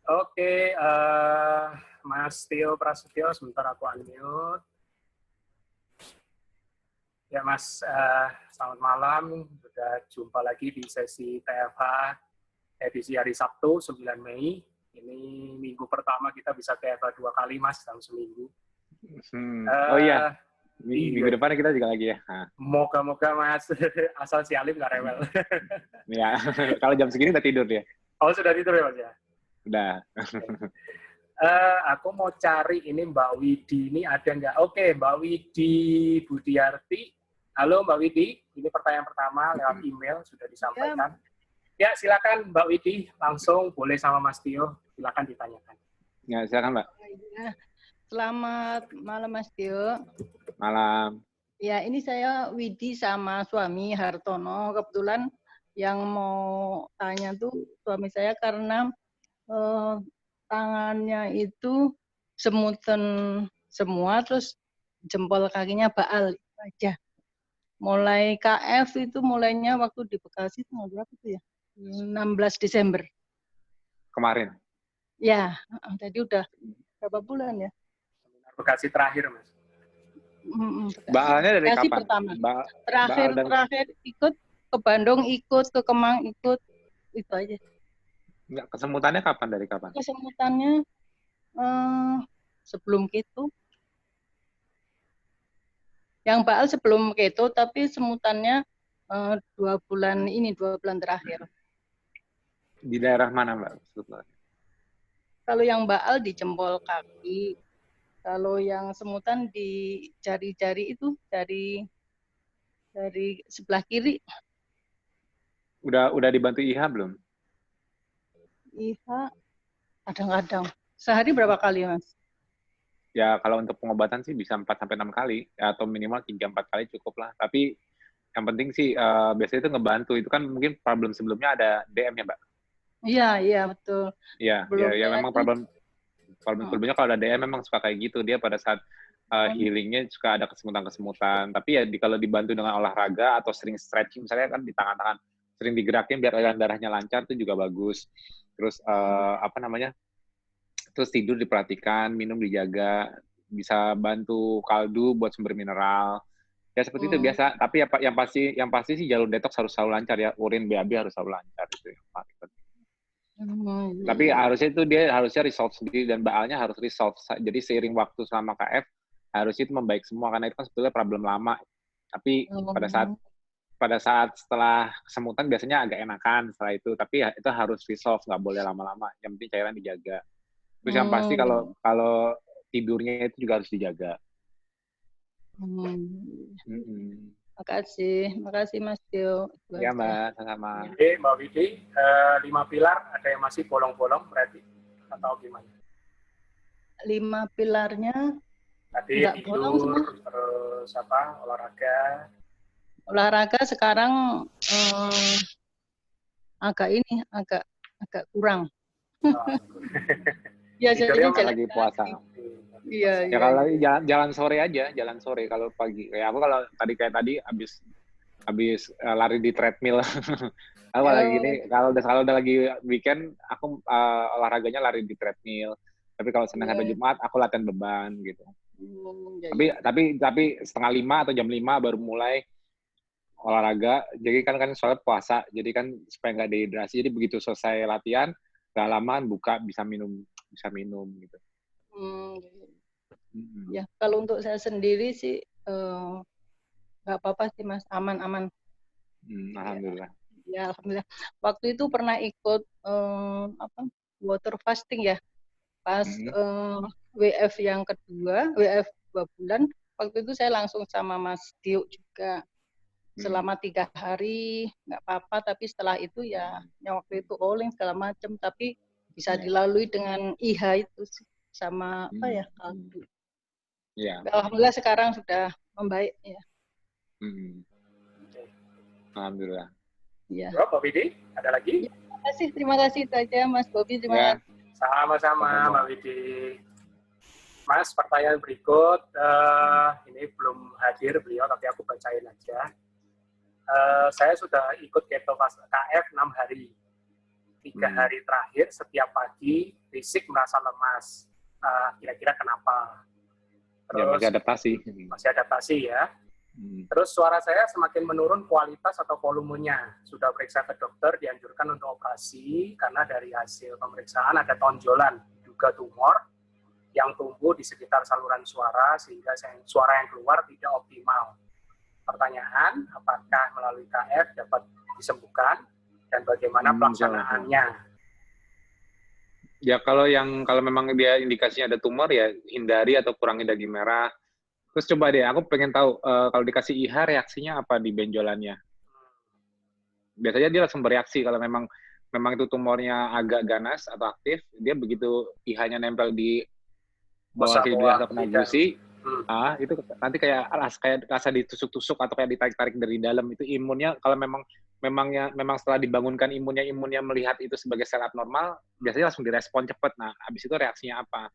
Oke, Mas Tio Prasetyo, sebentar aku unmute. Ya Mas, selamat malam. Sudah jumpa lagi di sesi TFH edisi hari Sabtu, 9 Mei. Ini minggu pertama kita bisa TFH 2 kali, Mas, dalam seminggu. Oh iya, minggu depan kita juga lagi ya. Moga-moga Mas, asal si Alim nggak rewel. Ya, kalau jam segini udah tidur dia. Oh, sudah tidur ya Mas ya? Udah. Aku mau cari ini Mbak Widi, ini ada nggak? Oke, Mbak Widi Budiarti. Halo Mbak Widi, ini pertanyaan pertama lewat email sudah disampaikan. Ya, silakan Mbak Widi, langsung boleh sama Mas Tio, silakan ditanyakan. Ya, silakan Mbak. Selamat malam Mas Tio. Malam. Ya, ini saya Widi sama suami Hartono. Kebetulan yang mau tanya tuh suami saya karena tangannya itu semutan semua, terus jempol kakinya baal aja. Mulai KF itu mulainya waktu di Bekasi tanggal berapa tuh ya? 16 Desember. Kemarin. Ya, jadi udah berapa bulan ya? Bekasi terakhir, Mas. Baalnya dari Bekasi kapan? pertama. Terakhir ikut ke Bandung, ikut ke Kemang, ikut itu aja. Enggak, kesemutannya kapan, dari kapan? Kesemutannya sebelum keto. Yang baal sebelum keto, tapi semutannya 2 bulan terakhir. Di daerah mana Mbak? Kalau yang baal di jempol kaki, kalau yang semutan di jari-jari itu dari sebelah kiri. Udah dibantu IHA belum? IHA kadang-kadang. Sehari berapa kali, Mas? Ya, kalau untuk pengobatan sih bisa 4-6 kali, ya, atau minimal 3-4 kali cukup lah. Tapi yang penting sih biasanya itu ngebantu. Itu kan mungkin problem sebelumnya ada DM-nya, Mbak? Iya, betul. Iya, memang problem sebelumnya kalau ada DM memang suka kayak gitu. Dia pada saat healingnya suka ada kesemutan-kesemutan. Tapi ya kalau dibantu dengan olahraga atau sering stretching, misalnya kan di tangan-tangan, sering digerakin biar aliran darahnya lancar, itu juga bagus. Terus terus tidur diperhatikan, minum dijaga, bisa bantu kaldu buat sumber mineral. Ya seperti itu biasa. Tapi yang pasti sih jalur detox harus selalu lancar ya. Urin BAB harus selalu lancar, itu yang paling penting. Tapi harusnya itu dia harusnya resolve sendiri dan baalnya harus resolve. Jadi seiring waktu selama KF harusnya itu membaik semua karena itu kan sebetulnya problem lama. Tapi pada saat setelah kesemutan biasanya agak enakan setelah itu. Tapi ya, itu harus resolve, nggak boleh lama-lama. Yang penting cairan dijaga. Terus yang pasti kalau tidurnya itu juga harus dijaga. Makasih Mas Tio. Ya Mbak, sama-sama. Oke Mbak Widi, 5 pilar ada yang masih bolong-bolong berarti atau gimana? 5 pilarnya tadi tidur, terus olahraga. Olahraga sekarang agak kurang. Tidurnya lagi puasa. Iya. Ya kalau jalan sore aja, jalan sore. Kalau pagi kayak aku kalau tadi habis lari di treadmill. Aku lagi gini, kalau udah lagi weekend aku olahraganya lari di treadmill. Tapi kalau Senin sampai Jumat aku latihan beban gitu. Tapi 4:30 atau jam 5 baru mulai olahraga. Jadi kan soalnya puasa, jadi kan supaya nggak dehidrasi. Jadi begitu selesai latihan, nggak lama buka bisa minum gitu. Ya, kalau untuk saya sendiri sih nggak apa-apa sih Mas, aman. Alhamdulillah. Ya, alhamdulillah. Waktu itu pernah ikut water fasting ya, pas WF yang kedua, WF 2 bulan. Waktu itu saya langsung sama Mas Tio juga. Selama 3 hari nggak apa-apa, tapi setelah itu ya waktu itu oling segala macam, tapi bisa dilalui dengan IHA itu sama kaldu. Ya. Alhamdulillah sekarang sudah membaik ya. Alhamdulillah. Ya. Mbak Widi, ada lagi? Ya, terima kasih itu aja Mas Bobi, terima kasih. Sama-sama Mbak Widi. Mas, pertanyaan berikut, ini belum hadir beliau, tapi aku bacain aja. Saya sudah ikut keto KF 6 hari. 3 3 hari terakhir setiap pagi fisik merasa lemas. Kira-kira kenapa? Terus, ya, masih adaptasi ya. Terus suara saya semakin menurun kualitas atau volumenya. Sudah periksa ke dokter, dianjurkan untuk operasi karena dari hasil pemeriksaan ada tonjolan, diduga tumor yang tumbuh di sekitar saluran suara sehingga suara yang keluar tidak optimal. Pertanyaan, apakah melalui KF dapat disembuhkan dan bagaimana pelaksanaannya? Ya kalau memang dia indikasinya ada tumor ya hindari atau kurangi daging merah. Terus coba deh, aku pengen tahu kalau dikasih IH reaksinya apa di benjolannya. Biasanya dia langsung bereaksi kalau memang itu tumornya agak ganas atau aktif, dia begitu IH-nya nempel di bawah hidung atau kena gusi, itu nanti kayak rasa ditusuk-tusuk atau kayak ditarik-tarik dari dalam. Itu imunnya kalau memang setelah dibangunkan imunnya melihat itu sebagai sel abnormal, biasanya langsung direspon cepat. Nah, habis itu reaksinya apa?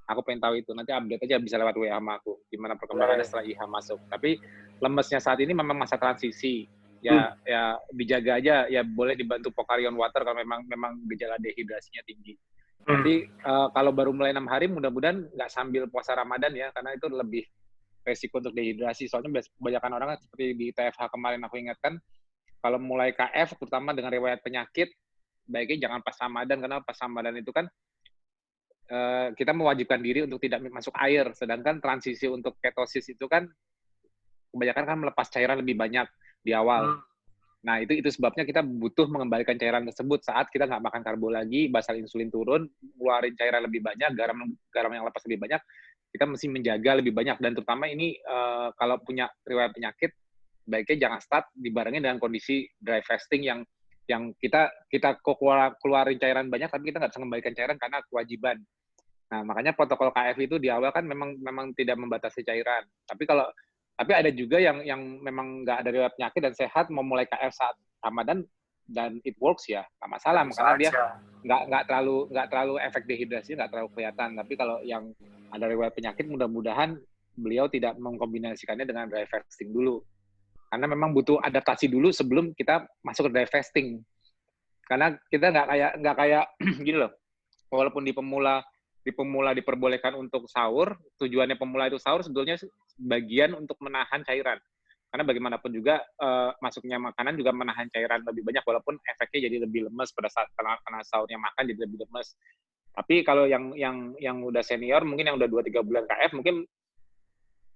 Aku pengen tahu itu. Nanti update aja bisa lewat WA sama aku. Gimana perkembangannya setelah IH masuk. Tapi lemesnya saat ini memang masa transisi. Ya dijaga aja. Ya boleh dibantu Pocarion Water kalau memang gejala dehidrasinya tinggi. Nanti kalau baru mulai 6 hari, mudah-mudahan nggak sambil puasa Ramadan ya. Karena itu lebih resiko untuk dehidrasi. Soalnya kebanyakan orang seperti di TFH kemarin aku ingatkan, kalau mulai KF, terutama dengan riwayat penyakit, baiknya jangan pas Ramadan. Karena pas Ramadan itu kan kita mewajibkan diri untuk tidak masuk air, sedangkan transisi untuk ketosis itu kan kebanyakan kan melepas cairan lebih banyak di awal. Nah itu sebabnya kita butuh mengembalikan cairan tersebut saat kita nggak makan karbo lagi, basal insulin turun, ngeluarin cairan lebih banyak, garam yang lepas lebih banyak, kita mesti menjaga lebih banyak. Dan terutama ini kalau punya riwayat penyakit, baiknya jangan start dibarengin dengan kondisi dry fasting yang kita keluarin cairan banyak, tapi kita nggak bisa mengembalikan cairan karena kewajiban. Nah, makanya protokol KF itu di awal kan memang tidak membatasi cairan. Tapi ada juga yang memang nggak ada riwayat penyakit dan sehat mau mulai KF saat Ramadan dan it works ya, nggak masalah karena dia nggak terlalu efek dehidrasi, nggak terlalu kelihatan. Tapi kalau yang ada riwayat penyakit, mudah-mudahan beliau tidak mengkombinasikannya dengan dry fasting dulu. Karena memang butuh adaptasi dulu sebelum kita masuk ke dry fasting. Karena kita nggak kayak gini loh. Walaupun di pemula diperbolehkan untuk sahur, tujuannya pemula itu sahur sebetulnya bagian untuk menahan cairan. Karena bagaimanapun juga masuknya makanan juga menahan cairan lebih banyak, walaupun efeknya jadi lebih lemes pada saat karena sahurnya makan jadi lebih lemes. Tapi kalau yang udah senior, mungkin yang udah 2-3 bulan KF, mungkin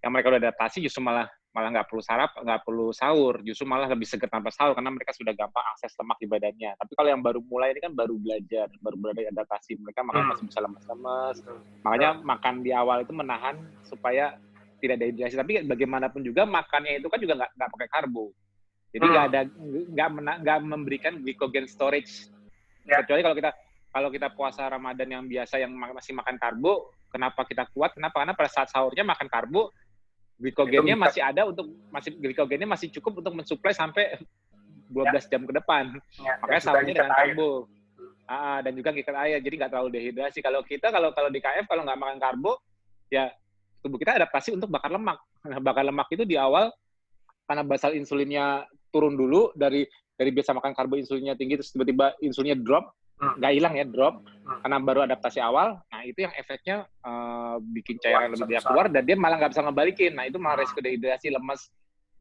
yang mereka udah adaptasi justru malah nggak perlu sahur, justru malah lebih seger tanpa sahur karena mereka sudah gampang akses lemak di badannya. Tapi kalau yang baru mulai ini kan baru belajar, baru beradaptasi, mereka makan masih bisa lemes-lemes. Makanya makan di awal itu menahan supaya tidak dehidrasi. Tapi bagaimanapun juga makannya itu kan juga nggak pakai karbo. Jadi nggak memberikan glycogen storage. Kecuali kalau kita puasa Ramadan yang biasa yang masih makan karbo, kenapa kita kuat? Kenapa? Karena pada saat sahurnya makan karbo, glikogennya glikogennya masih cukup untuk mensuplai sampai 12 jam ke depan. Makanya sahurnya dengan karbo. Dan juga ngikat air, jadi nggak terlalu dehidrasi. Kalau di KF, kalau nggak makan karbo, ya tubuh kita adaptasi untuk bakar lemak. Nah, bakar lemak itu di awal, karena basal insulinnya turun dulu, dari biasa makan karbo insulinnya tinggi, terus tiba-tiba insulinnya drop, nggak hilang ya, drop, karena baru adaptasi awal. Nah itu yang efeknya bikin cairan lebih banyak keluar dan dia malah nggak bisa ngebalikin. Nah itu malah resiko dehidrasi, lemes,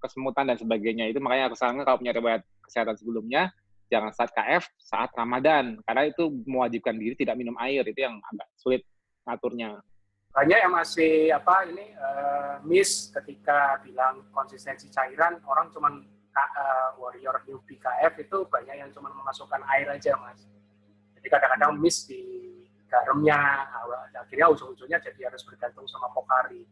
kesemutan dan sebagainya. Itu makanya aku sarankan kalau punya riwayat kesehatan sebelumnya, jangan start KF saat Ramadan karena itu mewajibkan diri tidak minum air. Itu yang agak sulit ngaturnya. Banyak yang masih miss ketika bilang konsistensi cairan, orang cuman warrior newbie KF itu banyak yang cuma memasukkan air aja, Mas. Jadi kadang-kadang miss di garamnya, akhirnya ujung-ujungnya jadi harus bergantung sama Pocari.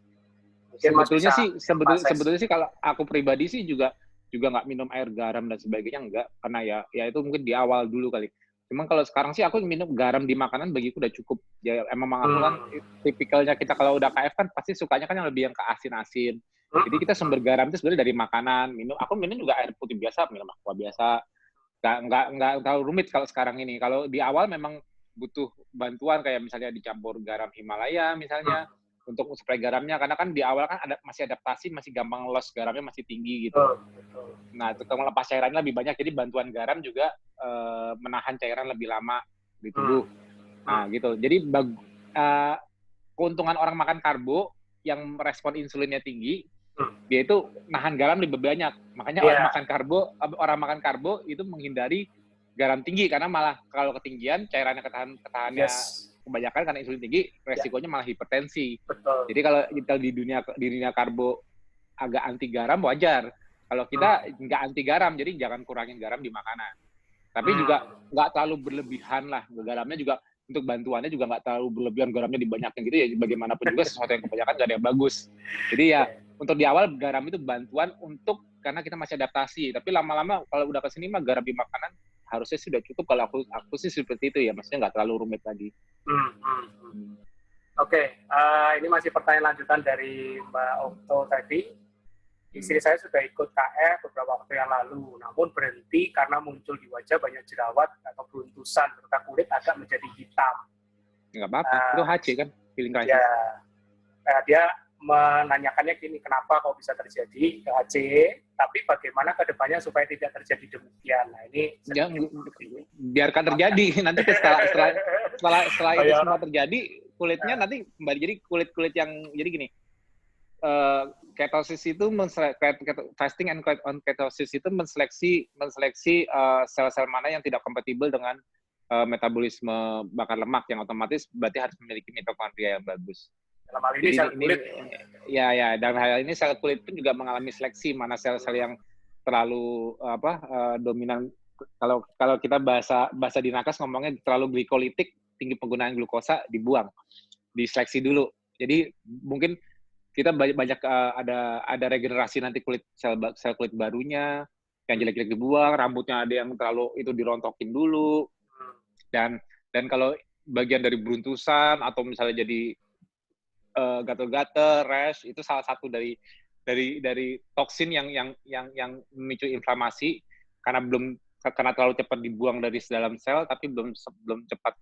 Sebetulnya sih kalau aku pribadi sih juga nggak minum air garam dan sebagainya, enggak, karena ya itu mungkin di awal dulu kali. Cuman kalau sekarang sih aku minum garam di makanan bagiku udah cukup. Ya emang aku kan tipikalnya kita kalau udah KF kan pasti sukanya kan yang lebih yang ke asin-asin. Jadi kita sumber garam itu sebenarnya dari makanan. Aku minum juga air putih biasa, minum aqua biasa. Nggak terlalu rumit kalau sekarang ini. Kalau di awal memang butuh bantuan kayak misalnya dicampur garam Himalaya misalnya, untuk supaya garamnya, karena kan di awal kan masih adaptasi, masih gampang loss, garamnya masih tinggi gitu. Nah, itu kalau melepas cairannya lebih banyak, jadi bantuan garam juga menahan cairan lebih lama di tubuh. Nah, gitu. Jadi keuntungan orang makan karbo yang respon insulinnya tinggi, dia itu nahan garam lebih banyak. Makanya orang makan karbo itu menghindari garam tinggi, karena malah kalau ketinggian cairannya ketahannya kebanyakan karena insulin tinggi, resikonya malah hipertensi. Betul. Jadi kalau di dunia karbo agak anti garam wajar. Kalau kita nggak anti garam, jadi jangan kurangin garam di makanan. Tapi juga nggak terlalu berlebihan lah. Garamnya juga untuk bantuannya juga nggak terlalu berlebihan, garamnya dibanyakin gitu ya. Bagaimanapun juga sesuatu yang kebanyakan nggak ada yang bagus. Jadi ya untuk di awal garam itu bantuan karena kita masih adaptasi. Tapi lama-lama kalau udah kesini mah garam di makanan harusnya sudah cukup. Kalau aku sih seperti itu ya, maksudnya nggak terlalu rumit lagi. Oke, ini masih pertanyaan lanjutan dari Mbak Okto tadi. Istri saya sudah ikut KF beberapa waktu yang lalu, namun berhenti karena muncul di wajah banyak jerawat atau beruntusan, serta kulit agak menjadi hitam. Nggak apa-apa, itu HC kan, healing crisis. Ya, dia menanyakannya gini, kenapa kok bisa terjadi HC, tapi bagaimana ke depannya supaya tidak terjadi demikian. Nah, ini biarkan terjadi. Nanti setelah itu semua terjadi, kulitnya nanti kembali jadi kulit yang jadi gini. Ketosis itu fasting and on ketosis itu menseleksi sel-sel mana yang tidak kompatibel dengan metabolisme bakar lemak, yang otomatis berarti harus memiliki mitokondria yang bagus. Dalam hal ini sel kulit. Dan hal ini sel kulit pun juga mengalami seleksi mana sel-sel yang terlalu dominan. Kalau kita bahasa di nakes ngomongnya terlalu glikolitik, tinggi penggunaan glukosa, dibuang, diseleksi dulu. Jadi mungkin kita banyak ada regenerasi nanti sel kulit barunya, yang jelek-jelek dibuang, rambutnya ada yang terlalu itu dirontokin dulu, dan kalau bagian dari beruntusan atau misalnya jadi gatal-gatal, rash, itu salah satu dari toksin yang memicu inflamasi karena terlalu cepat dibuang dari dalam sel, tapi belum cepat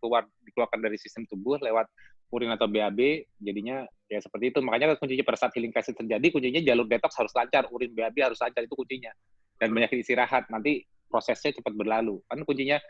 dikeluarkan dari sistem tubuh lewat urin atau BAB, jadinya ya seperti itu. Makanya kuncinya pada saat healing crisis terjadi, kuncinya jalur detox harus lancar, urin BAB harus lancar, itu kuncinya. Dan banyak istirahat, nanti prosesnya cepat berlalu. Kan kuncinya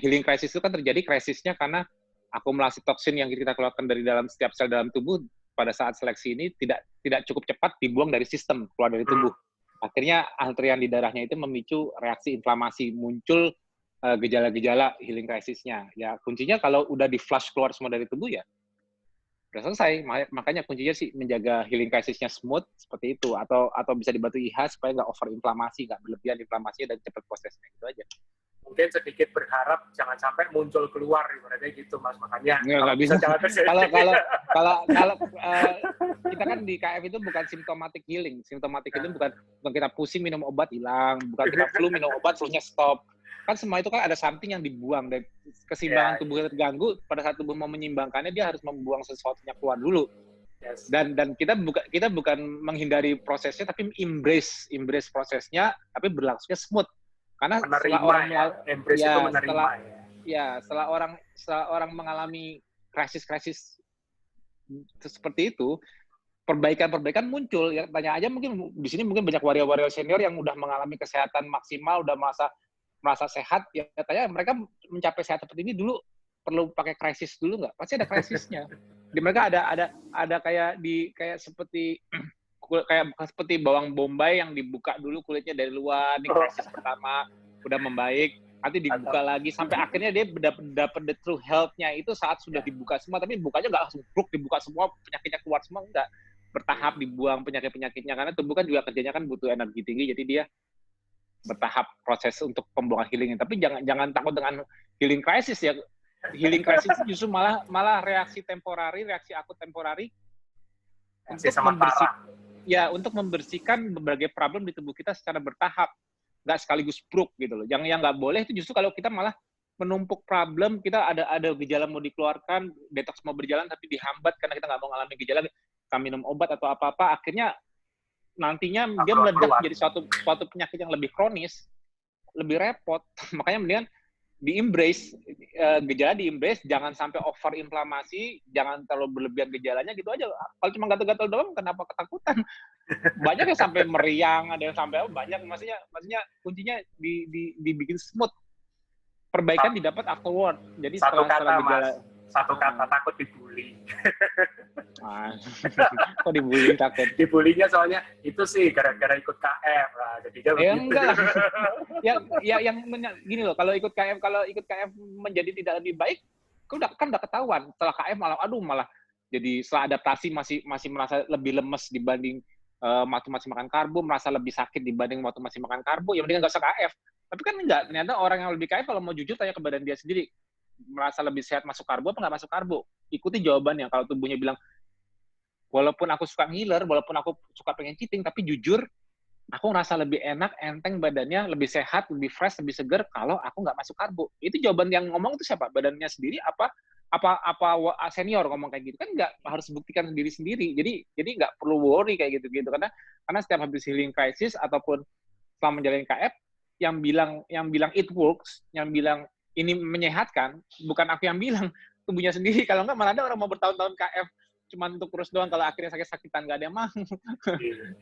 healing crisis itu kan terjadi krisisnya karena akumulasi toksin yang kita keluarkan dari dalam setiap sel dalam tubuh pada saat seleksi ini tidak cukup cepat dibuang dari sistem, keluar dari tubuh. Akhirnya antrian di darahnya itu memicu reaksi inflamasi, muncul gejala-gejala healing crisisnya. Ya kuncinya kalau udah di flush keluar semua dari tubuh ya udah selesai. Makanya kuncinya sih menjaga healing crisisnya smooth seperti itu, atau bisa dibantu IH supaya nggak over inflamasi, nggak berlebihan inflamasinya dan cepat prosesnya, gitu aja. Mungkin sedikit berharap jangan sampai muncul keluar, ibaratnya gitu, Mas. Makanya nggak bisa. Kalau kita kan di KF itu bukan symptomatic healing. Symptomatic healing bukan kita pusing minum obat hilang, bukan kita flu minum obat flu-nya stop. Kan semua itu kan ada something yang dibuang, dan keseimbangan tubuh terganggu. Pada saat tubuh mau menyimbangkannya, dia harus membuang sesuatunya keluar dulu. Dan kita bukan menghindari prosesnya, tapi embrace prosesnya, tapi berlangsungnya smooth. Karena setelah orang mengalami krisis seperti itu, perbaikan muncul. Ya, tanya aja, mungkin di sini banyak warrior senior yang udah mengalami kesehatan maksimal, udah merasa sehat. Ya, tanya mereka mencapai sehat seperti ini dulu perlu pakai krisis dulu nggak? Pasti ada krisisnya. Di mereka ada kayak seperti bawang bombay yang dibuka dulu kulitnya dari luar, di krisis pertama udah membaik, nanti dibuka lagi sampai akhirnya dia dapat the true health-nya itu saat sudah dibuka semua. Tapi bukanya nggak langsung dibuka semua, penyakitnya keluar semua, enggak, bertahap dibuang penyakitnya, karena tubuh kan juga kerjanya kan butuh energi tinggi, jadi dia bertahap proses untuk pembuangan healing. Tapi jangan takut dengan healing crisis ya. Healing crisis justru malah reaksi akut temporari untuk membersihkan berbagai problem di tubuh kita secara bertahap, nggak sekaligus bruk gitu loh. Yang nggak boleh itu justru kalau kita malah menumpuk problem, kita ada gejala mau dikeluarkan, detox mau berjalan tapi dihambat karena kita nggak mau mengalami gejala, kita minum obat atau apa-apa, akhirnya nantinya dia meledak jadi suatu penyakit yang lebih kronis, lebih repot. Makanya mendingan di-embrace gejala di embrace, jangan sampai over inflamasi, jangan terlalu berlebihan gejalanya gitu aja. Kalau cuma gatal-gatal doang, kenapa ketakutan? Banyak yang sampai meriang, ada yang sampai banyak. Maksudnya kuncinya dibikin smooth. Perbaikan didapat afterward. Jadi satu setelah kata, gejala. Mas. Satu kata, takut dibully. Kok dibully takut? Dibulinya soalnya itu sih gara-gara ikut KF. Nah, jadinya begitu. Enggak lah. yang gini loh, kalau ikut KF menjadi tidak lebih baik, udah ketahuan. Setelah KF malah jadi setelah adaptasi masih merasa lebih lemes dibanding waktu masih makan karbo, merasa lebih sakit dibanding waktu masih makan karbo, ya mendingan nggak usah KF. Tapi kan enggak, ternyata orang yang lebih KF kalau mau jujur tanya ke badan dia sendiri, merasa lebih sehat masuk karbo apa nggak masuk karbo? Ikuti jawabannya. Kalau tubuhnya bilang, walaupun aku suka ngiler, walaupun aku suka pengen cheating, tapi jujur, aku ngerasa lebih enak, enteng badannya, lebih sehat, lebih fresh, lebih seger kalau aku nggak masuk karbo. Itu jawaban yang ngomong itu siapa? Badannya sendiri apa senior ngomong kayak gitu? Kan nggak harus buktikan sendiri-sendiri. Jadi nggak perlu worry kayak gitu-gitu karena setiap habis healing crisis ataupun selama menjalani KF yang bilang it works, yang bilang ini menyehatkan, bukan aku yang bilang, tubuhnya sendiri. Kalau nggak malah ada orang mau bertahun-tahun KF cuma untuk kurus doang, kalau akhirnya sakit-sakitan nggak ada yang mau.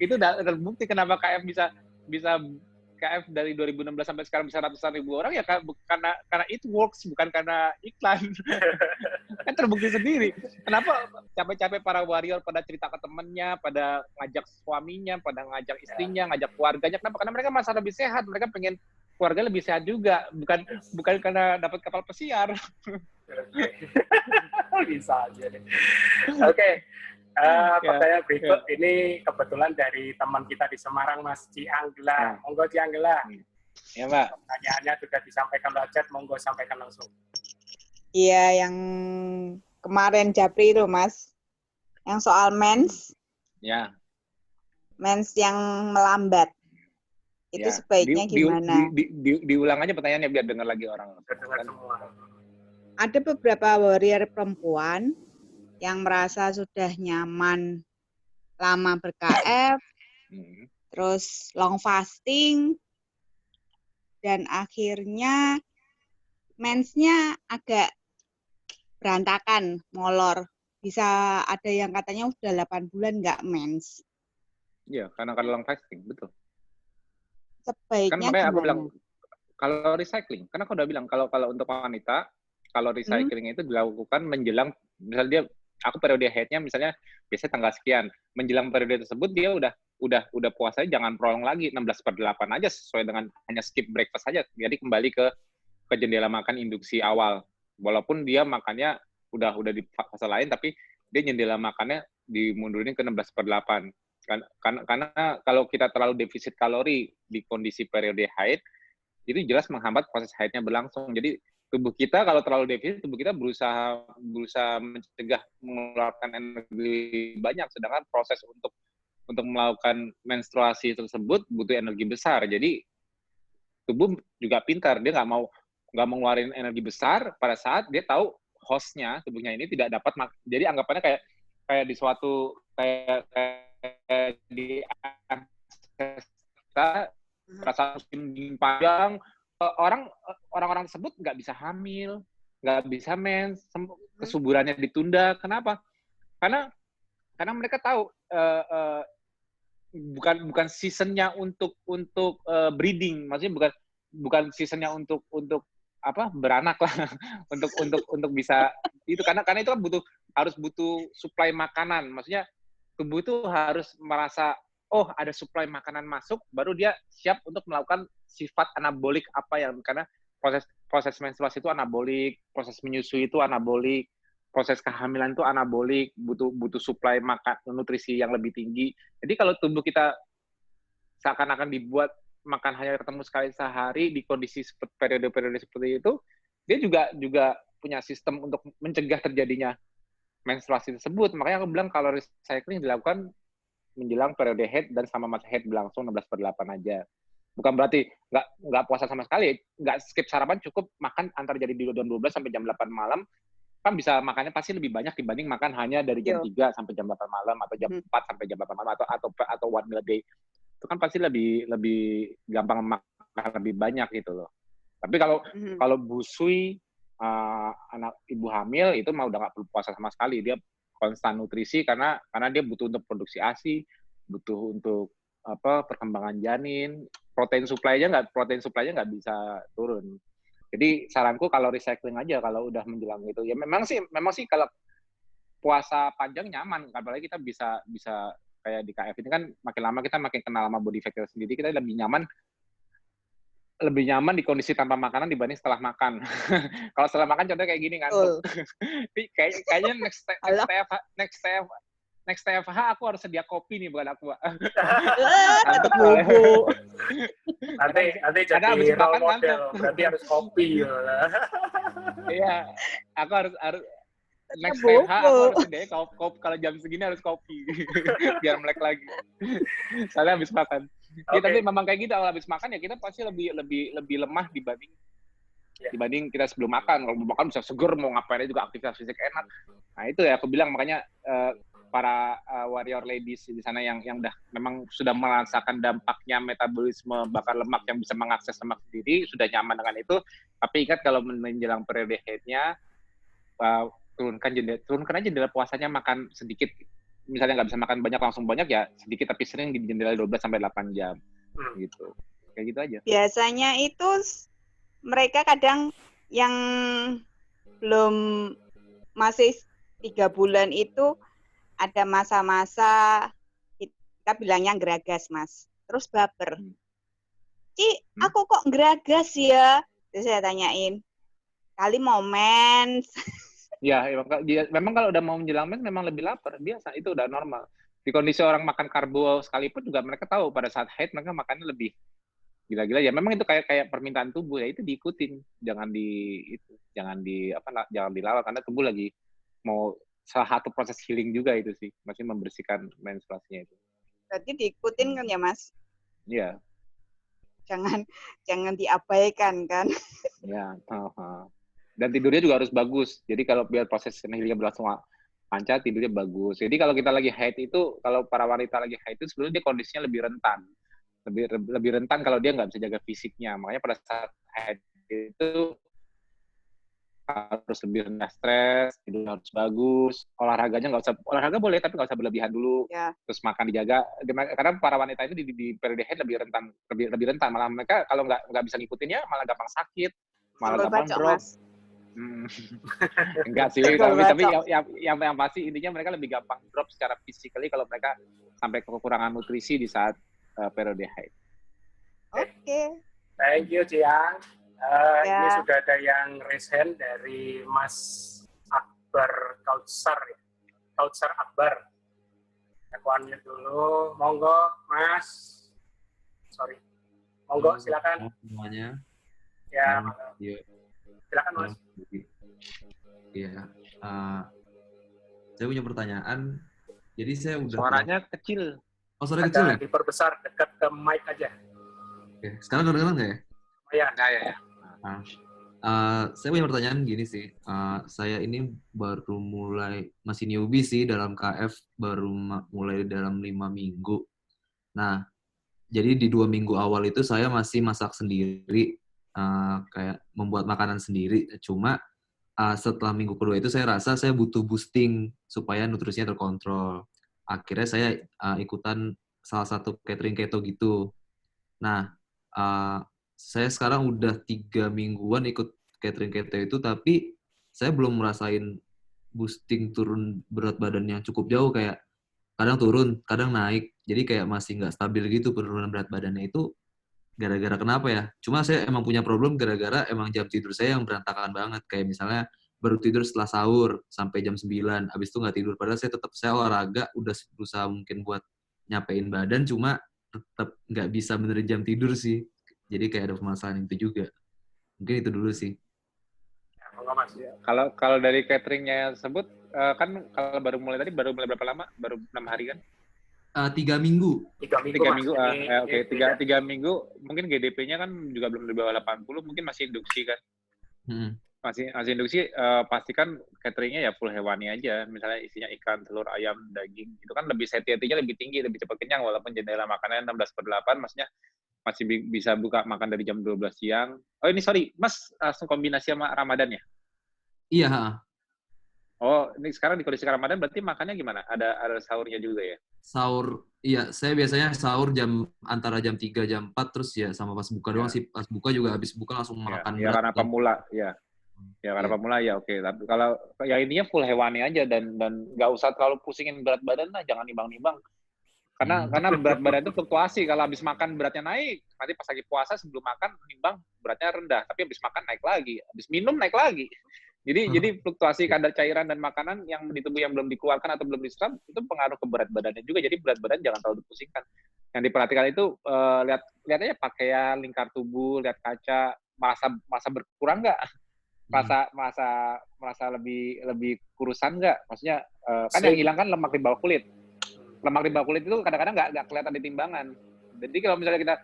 Itu udah terbukti kenapa KF bisa KF dari 2016 sampai sekarang bisa ratusan ribu orang, ya karena it works, bukan karena iklan. Kan terbukti sendiri. Kenapa capek-capek para warrior pada cerita ke temennya, pada ngajak suaminya, pada ngajak istrinya, ngajak keluarganya, kenapa? Karena mereka merasa lebih sehat, mereka pengen keluarga lebih sehat juga, bukan karena dapat kapal pesiar. Bisa aja deh. Oke. Pertanyaan berikut ini kebetulan dari teman kita di Semarang, Mas Cianggela. Monggo Cianggela. Ya, Mbak. Pertanyaannya sudah disampaikan lewat chat, monggo sampaikan langsung. Iya, yang kemarin Japri itu, Mas. Yang soal mens. Ya. Mens yang melambat. Itu ya. Sebaiknya gimana? Diulang aja pertanyaannya biar dengar lagi orang. Dengar semua. Ada beberapa warrior perempuan yang merasa sudah nyaman lama ber-KF, terus long fasting, dan akhirnya mensnya agak berantakan, molor. Bisa ada yang katanya udah 8 bulan nggak mens. Iya, karena long fasting, betul. Sebaiknya kan makanya gimana? Aku bilang, kalau recycling, karena aku udah bilang, kalau untuk wanita, kalau recycling itu dilakukan menjelang, misalnya aku periode haidnya misalnya biasanya tanggal sekian, menjelang periode tersebut dia udah puasanya jangan prolong lagi 16/8 aja sesuai dengan hanya skip breakfast aja, jadi kembali ke jendela makan induksi awal, walaupun dia makannya udah di fase lain tapi dia jendela makannya dimundurin ke 16/8 karena kalau kita terlalu defisit kalori di kondisi periode haid itu jelas menghambat proses haidnya berlangsung. Jadi tubuh kita kalau terlalu defisit, tubuh kita berusaha mencegah mengeluarkan energi banyak, sedangkan proses untuk melakukan menstruasi tersebut butuh energi besar. Jadi tubuh juga pintar, dia nggak mau ngeluarin energi besar pada saat dia tahu hostnya, tubuhnya ini tidak dapat. Jadi anggapannya kayak di suatu kayak di kita rasa musim panjang, orang-orang tersebut nggak bisa hamil, nggak bisa mens, kesuburannya ditunda. Kenapa? Karena mereka tahu bukan seasonnya untuk breeding, maksudnya bukan seasonnya untuk beranak lah, untuk bisa itu karena itu kan harus butuh suplai makanan, maksudnya tubuh itu harus merasa ada suplai makanan masuk, baru dia siap untuk melakukan sifat anabolik karena proses menstruasi itu anabolik, proses menyusui itu anabolik, proses kehamilan itu anabolik, butuh suplai nutrisi yang lebih tinggi. Jadi kalau tubuh kita seakan-akan dibuat makan hanya ketemu sekali sehari di kondisi periode-periode seperti itu, dia juga punya sistem untuk mencegah terjadinya menstruasi tersebut. Makanya aku bilang kalau recycling dilakukan menjelang periode haid dan sama masa haid berlangsung 16/8 aja. Bukan berarti nggak puasa sama sekali, nggak skip sarapan, cukup makan antara jadi di jam 12 sampai jam 8 malam, kan bisa makannya pasti lebih banyak dibanding makan hanya dari jam 3 sampai jam 8 malam atau jam 4 sampai jam 8 malam atau one meal a day. Itu kan pasti lebih gampang makan lebih banyak gitu loh. Tapi kalau busui anak ibu hamil itu udah nggak perlu puasa sama sekali. Dia konstan nutrisi karena dia butuh untuk produksi ASI, butuh untuk perkembangan janin, protein supply-nya nggak bisa turun. Jadi saranku kalau recycling aja kalau udah menjelang itu. Ya memang sih kalau puasa panjang nyaman, apalagi kita bisa kayak di KF ini kan makin lama kita makin kenal sama body fat kita sendiri, kita lebih nyaman di kondisi tanpa makanan dibanding setelah makan. Kalau setelah makan contohnya kayak gini ngantuk. Kayaknya next TFH aku harus sedia kopi nih bukan aku. Tetap bobo. Nanti jadi role model, berarti harus kopi. Iya, aku harus next TFH aku harus sedia kopi. Kalau jam segini harus kopi biar melek lagi. Soalnya habis makan. Ya, tapi memang kayak gitu, kalau habis makan ya kita pasti lebih lemah dibanding kita sebelum makan. Kalau makan bisa seger, mau ngapain juga aktivitas fisik enak. Nah itu ya aku bilang, makanya para warrior ladies di sana yang memang sudah merasakan dampaknya metabolisme bakar lemak yang bisa mengakses lemak sendiri, sudah nyaman dengan itu. Tapi ingat kalau menjelang periode haid-nya, turunkan aja jendela puasanya, makan sedikit. Misalnya nggak bisa makan banyak langsung banyak ya sedikit tapi sering di jendela 12-8 jam gitu. Kayak gitu aja. Biasanya itu mereka kadang yang belum masih 3 bulan itu ada masa-masa kita bilangnya geragas, Mas. Terus baper. Aku kok geragas ya? Terus saya tanyain. Kali momen. Ya, memang kalau udah mau menjelang mens memang lebih lapar, biasa, itu udah normal. Di kondisi orang makan karbo sekalipun juga mereka tahu pada saat haid mereka makannya lebih gila-gila ya. Memang itu kayak permintaan tubuh ya, itu diikutin. Jangan dilawan karena tubuh lagi mau salah satu proses healing juga itu sih, masih membersihkan menstruasinya itu. Berarti diikutin kan ya, Mas? Iya. Jangan diabaikan kan? Ya, dan tidurnya juga harus bagus. Jadi kalau biar proses healingnya berlangsung lancar, tidurnya bagus. Jadi kalau kita lagi haid itu, kalau para wanita lagi haid itu sebenarnya dia kondisinya lebih rentan. Lebih rentan kalau dia nggak bisa jaga fisiknya. Makanya pada saat haid itu harus lebih rendah stres, tidur harus bagus, olahraganya olahraga boleh tapi nggak usah berlebihan dulu. Ya. Terus makan dijaga. Karena para wanita itu di periode haid lebih rentan. Malah mereka kalau nggak bisa ngikutinnya malah gampang sakit, malah gampang drop. Enggak sih, tapi yang pasti intinya mereka lebih gampang drop secara physically kalau mereka sampai kekurangan nutrisi di saat periode haid. Oke. Thank you, Ciang. Ini sudah ada yang raise hand dari Mas Akbar Kautsar Akbar. Aku unmute dulu. Monggo, Mas. Sorry. Monggo, silakan. Semuanya. Ya, silakan, Mas. Iya. Saya punya pertanyaan. Jadi saya udah... Suaranya kecil. Oh, suara kecil ya? Diperbesar, dekat ke mic aja. Oke. Sekarang kedengeran nggak ya? Ya. Saya punya pertanyaan gini sih. Saya ini baru masih newbie sih dalam KF, baru mulai dalam 5 minggu. Nah, jadi di 2 minggu awal itu saya masih masak sendiri, kayak membuat makanan sendiri. Cuma setelah minggu kedua itu saya rasa saya butuh boosting supaya nutrisinya terkontrol. Akhirnya saya ikutan salah satu catering keto gitu. Nah, saya sekarang udah 3 mingguan ikut catering keto itu, tapi saya belum merasain boosting turun berat badan yang cukup jauh, kayak kadang turun, kadang naik. Jadi kayak masih nggak stabil gitu penurunan berat badannya itu. Gara-gara kenapa ya? Cuma saya emang punya problem gara-gara emang jam tidur saya yang berantakan banget. Kayak misalnya baru tidur setelah sahur sampai jam 9, habis itu nggak tidur. Padahal saya olahraga, udah berusaha mungkin buat nyapein badan, cuma tetap nggak bisa benerin jam tidur sih. Jadi kayak ada permasalahan itu juga. Mungkin itu dulu sih. Kalau dari cateringnya tersebut, kan kalau baru mulai berapa lama? Baru 6 hari kan? 3 minggu. 3 minggu. Oke. 3 minggu. Mungkin GDP-nya kan juga belum di bawah 80, mungkin masih induksi kan? Masih induksi, pastikan cateringnya ya full hewani aja. Misalnya isinya ikan, telur, ayam, daging. Itu kan lebih satiety-nya lebih tinggi, lebih cepat kenyang. Walaupun jendela makanannya 16/8, maksudnya masih bisa buka makan dari jam 12 siang. Oh ini sorry, Mas langsung kombinasi sama Ramadan ya? Iya, ha. Oh, ini sekarang di kondisi Ramadan berarti makannya gimana? Ada sahurnya juga ya? Sahur, iya, saya biasanya sahur antara jam 3, jam 4, terus ya sama pas buka doang Ya. sih. Pas buka juga habis buka langsung makan Ya berat. karena pemula, ya. Ya karena Iya. pemula ya oke. Tapi kalau ya intinya full hewani aja dan nggak usah terlalu pusingin berat badan lah, jangan nimbang-nimbang. Karena berat badan itu fluktuasi. Kalau habis makan beratnya naik, nanti pas lagi puasa sebelum makan nimbang beratnya rendah, tapi habis makan naik lagi, habis minum naik lagi. Jadi fluktuasi kadar cairan dan makanan yang di tubuh yang belum dikeluarkan atau belum diserap itu pengaruh ke berat badannya juga. Jadi berat badan jangan terlalu dipusingkan. Yang diperhatikan itu lihat aja pakaian, lingkar tubuh, lihat kaca, masa berkurang nggak? Merasa lebih kurusan nggak? Maksudnya kan yang hilang kan lemak di bawah kulit. Lemak di bawah kulit itu kadang-kadang nggak kelihatan di timbangan. Jadi kalau misalnya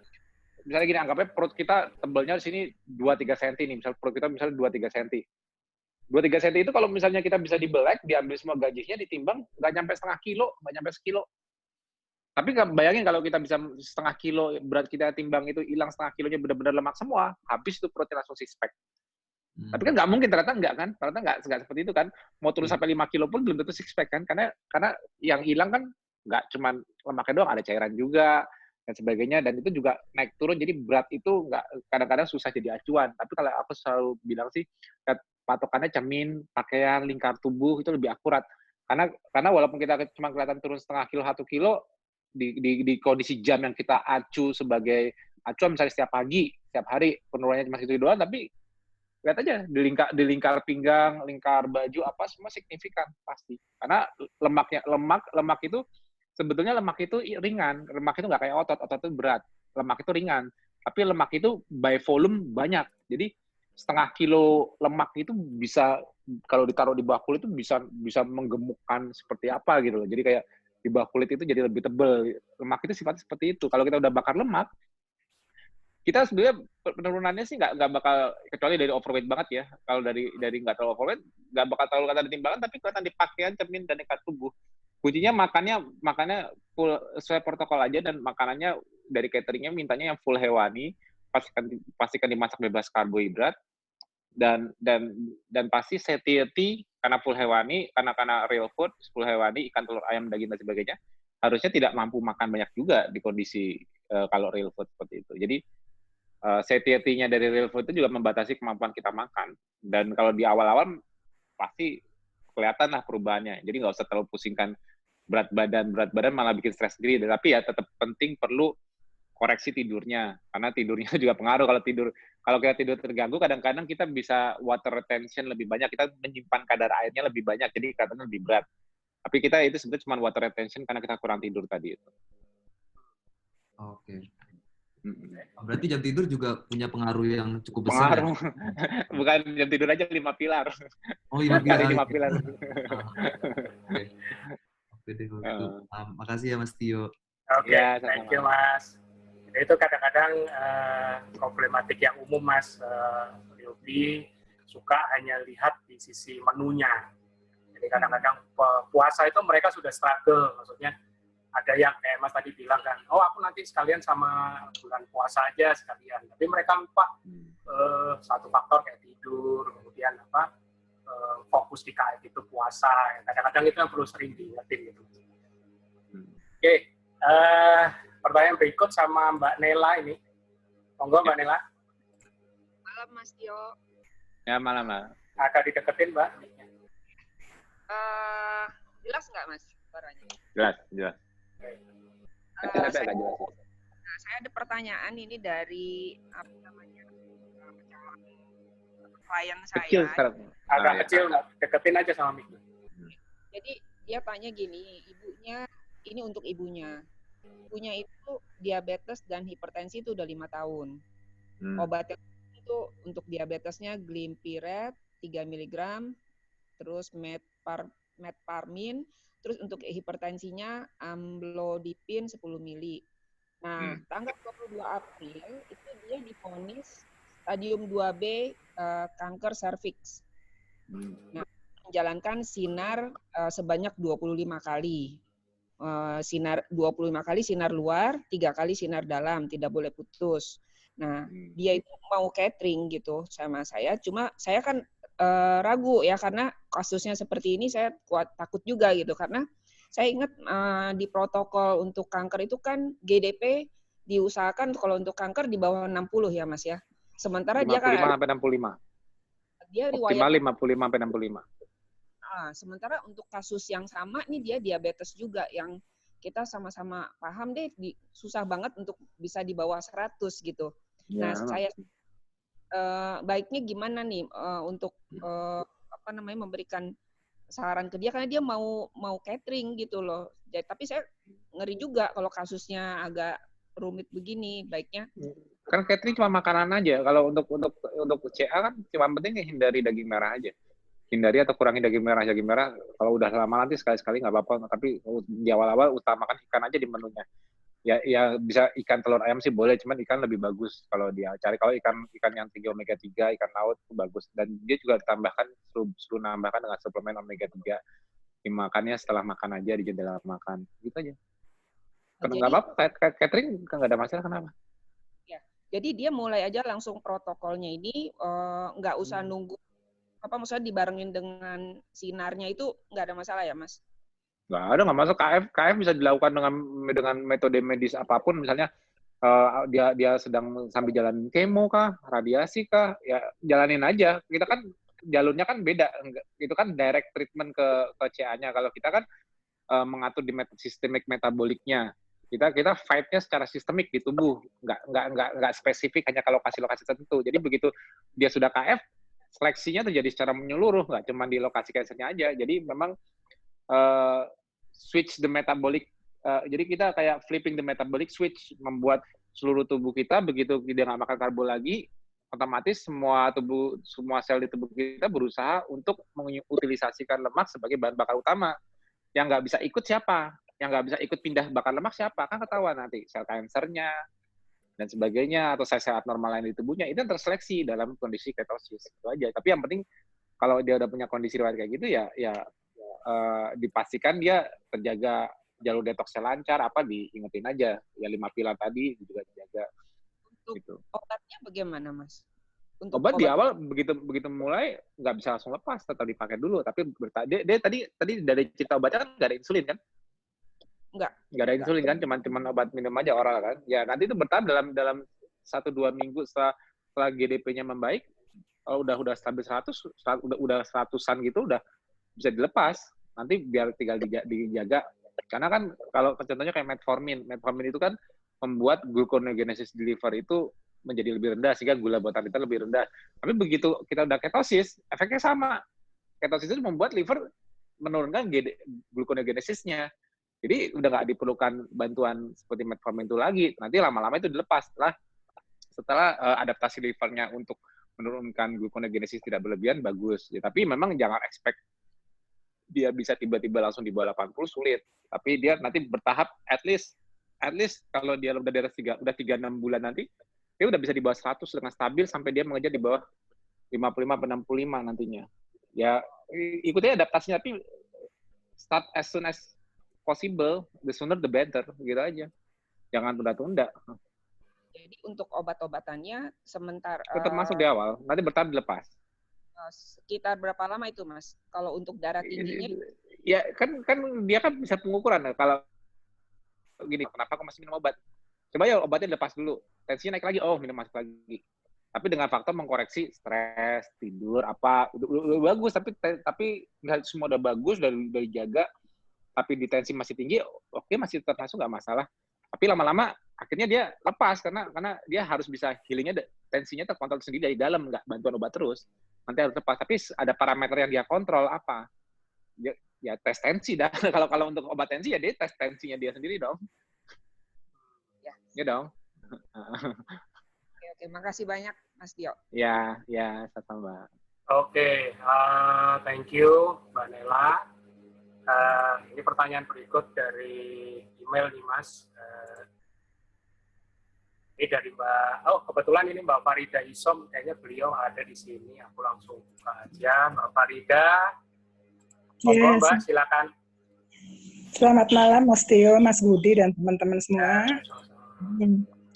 gini, anggapnya perut kita tebalnya di sini 2-3 cm nih. Misal perut kita misalnya 2-3 cm. 2-3 cm itu kalau misalnya kita bisa dibelek, diambil semua gajinya, ditimbang, nggak nyampe setengah kilo, nggak nyampe sekilo. Tapi bayangin kalau kita bisa setengah kilo, berat kita timbang itu hilang setengah kilonya benar-benar lemak semua, habis itu perutnya langsung six pack. Tapi kan nggak mungkin, ternyata nggak seperti itu kan. Mau turun sampai 5 kilo pun belum tentu six pack kan, karena yang hilang kan nggak cuma lemaknya doang, ada cairan juga dan sebagainya, dan itu juga naik turun. Jadi berat itu nggak, kadang-kadang susah jadi acuan. Tapi kalau aku selalu bilang sih, patokannya cermin, pakaian, lingkar tubuh itu lebih akurat. Karena walaupun kita cuma kelihatan turun setengah kilo, 1 kilo, di kondisi jam yang kita acu sebagai acuan, misalnya setiap pagi, setiap hari penurunannya cuma segitu doang, tapi lihat aja di lingkar pinggang, lingkar baju apa semua signifikan pasti. Karena lemak itu sebetulnya lemak itu ringan, lemak itu nggak kayak otot itu berat, lemak itu ringan, tapi lemak itu by volume banyak. Jadi setengah kilo lemak itu bisa kalau ditaruh di bawah kulit itu bisa menggemukkan seperti apa gitu loh. Jadi kayak di bawah kulit itu jadi lebih tebal. Lemak itu sifatnya seperti itu. Kalau kita udah bakar lemak, kita sebenarnya penurunannya sih nggak bakal, kecuali dari overweight banget ya. Kalau dari nggak terlalu overweight, nggak bakal terlalu kelihatan di timbangan, tapi kelihatan di pakaian, cermin, dan lingkar tubuh. Kuncinya makannya full sesuai protokol aja, dan makanannya dari cateringnya mintanya yang full hewani, pastikan dimasak bebas karbohidrat, dan pasti satiety karena full hewani, karena real food, full hewani, ikan, telur, ayam, daging, dan sebagainya, harusnya tidak mampu makan banyak juga di kondisi kalau real food seperti itu. Jadi satiety-nya dari real food itu juga membatasi kemampuan kita makan. Dan kalau di awal-awal pasti kelihatan lah perubahannya. Jadi nggak usah terlalu pusingkan berat badan malah bikin stres sendiri. Tapi ya tetap penting perlu koreksi tidurnya, karena tidurnya juga pengaruh. Kalau kita tidur terganggu, kadang-kadang kita bisa water retention lebih banyak, kita menyimpan kadar airnya lebih banyak, jadi katanya lebih berat. Tapi kita itu sebenarnya cuma water retention karena kita kurang tidur tadi itu. Oke. Berarti jam tidur juga punya pengaruh yang cukup besar. Pengaruh. Ya? Bukan jam tidur aja, 5 pilar. Oh, 5 pilar. 5 pilar. Oke deh, makasih ya Mas Tio. Oke, thank you Mas. Itu kadang-kadang problematik yang umum Mas. Yogi suka hanya lihat di sisi menunya. Jadi kadang-kadang puasa itu mereka sudah struggle, maksudnya ada yang kayak Mas tadi bilang kan, oh aku nanti sekalian sama bulan puasa aja sekalian. Tapi mereka lupa satu faktor kayak tidur, kemudian fokus di KF itu puasa. Kadang-kadang itu yang perlu sering diingetin gitu. Oke, pertanyaan berikut sama Mbak Nela ini. Monggo Mbak Nela. Malam Mas Tio. Ya malam lah. Agak dideketin Mbak. Jelas nggak Mas suaranya? Jelas. Saya ada pertanyaan ini dari klien saya. Kecil sekarang. Agak kecil, deketin aja sama mic. Jadi dia tanya gini, ini untuk ibunya. Ibunya itu diabetes dan hipertensi itu udah 5 tahun. Obatnya itu untuk diabetesnya Glimpiret 3 mg, terus metparmin, terus untuk hipertensinya amlodipin 10 ml. Nah, tanggal 22 April itu dia divonis stadium 2B kanker serviks. Nah, menjalankan sinar sebanyak 25 kali. Sinar 25 kali sinar luar, 3 kali sinar dalam, tidak boleh putus. Nah, dia itu mau catering gitu sama saya, cuma saya kan ragu ya, karena kasusnya seperti ini saya takut juga gitu, karena saya ingat di protokol untuk kanker itu kan GDP diusahakan kalau untuk kanker di bawah 60 ya Mas ya. Sementara 55 dia kan sampai 65. dia Optimal riwayat 55 sampai 65. sementara untuk kasus yang sama nih dia diabetes juga, yang kita sama-sama paham deh susah banget untuk bisa di bawah 100 gitu. Ya. Nah, saya baiknya gimana nih untuk memberikan saran ke dia, karena dia mau catering gitu loh. Jadi, tapi saya ngeri juga kalau kasusnya agak rumit begini, baiknya. Kan catering cuma makanan aja. Kalau untuk CA kan cuma penting hindari daging merah aja. Hindari atau kurangi daging merah. Daging merah kalau udah lama nanti sekali-sekali nggak apa-apa. Tapi di awal-awal utamakan ikan aja di menunya. Ya bisa ikan telur ayam sih boleh, cuman ikan lebih bagus kalau dia cari. Kalau ikan yang tinggi omega 3, ikan laut itu bagus. Dan dia juga ditambahkan, suruh nambahkan dengan suplemen omega 3. Dimakannya setelah makan aja, di jendela makan. Gitu aja. Karena nggak apa-apa, catering nggak ada masalah, kenapa? Ya, jadi dia mulai aja langsung protokolnya ini, nggak usah nunggu, maksudnya dibarengin dengan sinarnya itu nggak ada masalah ya, Mas? Nggak ada, nggak masuk. KF bisa dilakukan dengan metode medis apapun, misalnya dia sedang sambil jalan kemo kah, radiasi kah, ya jalanin aja. Kita kan jalurnya kan beda, itu kan direct treatment ke CA-nya. Kalau kita kan mengatur di sistemik metaboliknya, kita fight-nya secara sistemik di tubuh, nggak spesifik hanya ke lokasi-lokasi tertentu. Jadi begitu dia sudah KF, seleksinya terjadi secara menyeluruh, nggak cuma di lokasi cancernya aja. Jadi memang switch the metabolic, jadi kita kayak flipping the metabolic switch, membuat seluruh tubuh kita begitu dia nggak makan karbo lagi, otomatis semua sel di tubuh kita berusaha untuk mengutilisasikan lemak sebagai bahan bakar utama. Yang nggak bisa ikut siapa? Yang nggak bisa ikut pindah bakar lemak siapa? Kan ketahuan nanti sel kansernya dan sebagainya, atau sel-sel abnormal lain di tubuhnya, itu terseleksi dalam kondisi ketosis. Itu aja. Tapi yang penting kalau dia udah punya kondisi riwayat kayak gitu ya dipastikan dia terjaga jalur detoksnya lancar, diingetin aja ya 5 pilar tadi juga dijaga. Untuk gitu. Obatnya bagaimana, Mas? Untuk obat di awal begitu mulai nggak bisa langsung lepas, tetap dipakai dulu. Tapi dia tadi dari cerita obatnya kan nggak ada insulin kan? Nggak ada insulin kan, cuman obat minum aja oral kan. Ya nanti itu bertahap dalam 1-2 minggu setelah GDP-nya membaik, kalau udah stabil 100, udah 100-an gitu udah bisa dilepas. Nanti biar tinggal dijaga. Karena kan kalau contohnya kayak metformin itu kan membuat gluconeogenesis di liver itu menjadi lebih rendah, sehingga gula buatan kita lebih rendah. Tapi begitu kita udah ketosis, efeknya sama. Ketosis itu membuat liver menurunkan gluconeogenesisnya. Jadi udah nggak diperlukan bantuan seperti metformin itu lagi. Nanti lama-lama itu dilepas setelah adaptasi livernya untuk menurunkan gluconeogenesis tidak berlebihan, bagus. Ya, tapi memang jangan expect dia bisa tiba-tiba langsung di bawah 80, sulit. Tapi dia nanti bertahap, at least kalau dia udah di atas 3-6 bulan nanti, dia udah bisa di bawah 100 dengan stabil sampai dia mengejar di bawah 55-65 nantinya. Ya, ikuti adaptasinya, tapi start as soon as possible, the sooner the better, gitu aja. Jangan tunda-tunda. Jadi untuk obat-obatannya sementara tetap masuk di awal, nanti bertahap dilepas. Sekitar berapa lama itu, Mas? Kalau untuk darah tingginya? Ya kan dia kan bisa pengukuran. Kalau gini, kenapa aku masih minum obat? Coba ya obatnya dilepas dulu, tensinya naik lagi, minum masuk lagi. Tapi dengan faktor mengkoreksi stres, tidur, udah bagus. Tapi nggak semua udah bagus, udah dijaga. Tapi di tensi masih tinggi, oke, masih tetap masuk, nggak masalah. Tapi lama-lama akhirnya dia lepas karena dia harus bisa healingnya, tensinya terkontrol sendiri dari dalam, nggak bantuan obat terus. Nanti harus lepas. Tapi ada parameter yang dia kontrol apa? Ya tes tensi dah. Kalau untuk obat tensi ya dia tes tensinya dia sendiri dong. Ya dong. Oke, makasih banyak Mas Tio. Ya, sama-sama. Oke, thank you Mbak Nela. Ini pertanyaan berikut dari email nih Mas. Ini dari kebetulan ini Mbak Farida Isom, kayaknya beliau ada di sini. Aku langsung buka aja, Mbak Farida. Monggo Mbak, silakan. Selamat malam Mas Tio, Mas Budi, dan teman-teman semua.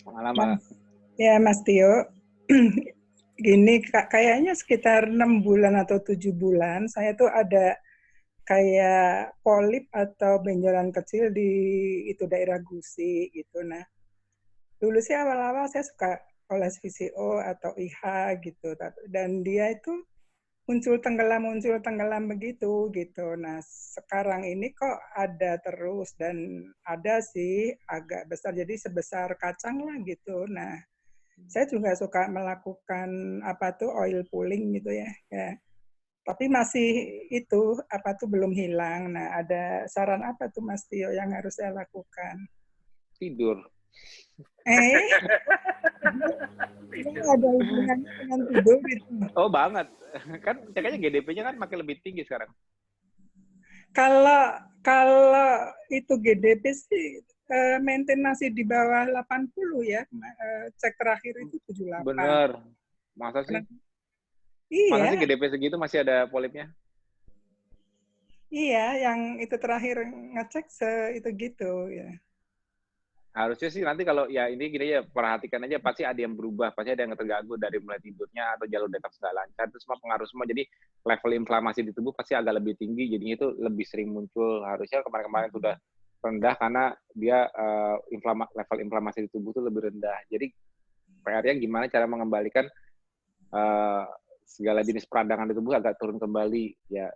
Malam, Mbak. Ya Mas Tio, gini, kayaknya sekitar 6 bulan atau 7 bulan, saya tuh ada kayak polip atau benjolan kecil di itu daerah gusi gitu. Nah, dulu sih awal-awal saya suka oles VCO atau IH gitu, dan dia itu muncul tenggelam begitu gitu. Nah, sekarang ini kok ada terus dan ada sih agak besar, jadi sebesar kacang lah gitu. Nah, saya juga suka melakukan apa tuh oil pulling gitu ya. Tapi masih itu apa tuh belum hilang. Nah, ada saran apa tuh Mas Tio yang harus saya lakukan? Tidur. Ada hubungannya dengan tidur gitu. Oh banget. Kan cekanya GDP-nya kan makin lebih tinggi sekarang. Kalau itu GDP sih maintain masih di bawah 80 ya. Cek terakhir itu 78. Bener. Masa sih? Iya. Masa sih GDP segitu masih ada polipnya? Iya, yang itu terakhir ngecek itu gitu ya. Harusnya sih nanti kalau ya ini gini ya, perhatikan aja pasti ada yang berubah, pasti ada yang terganggu dari mulai tidurnya atau jalur detox nggak lancar, itu semua pengaruh semua. Jadi level inflamasi di tubuh pasti agak lebih tinggi, jadinya itu lebih sering muncul. Harusnya kemarin-kemarin itu udah rendah karena dia level inflamasi di tubuh itu lebih rendah. Jadi PR-nya gimana cara mengembalikan segala jenis peradangan di tubuh agak turun kembali. Ya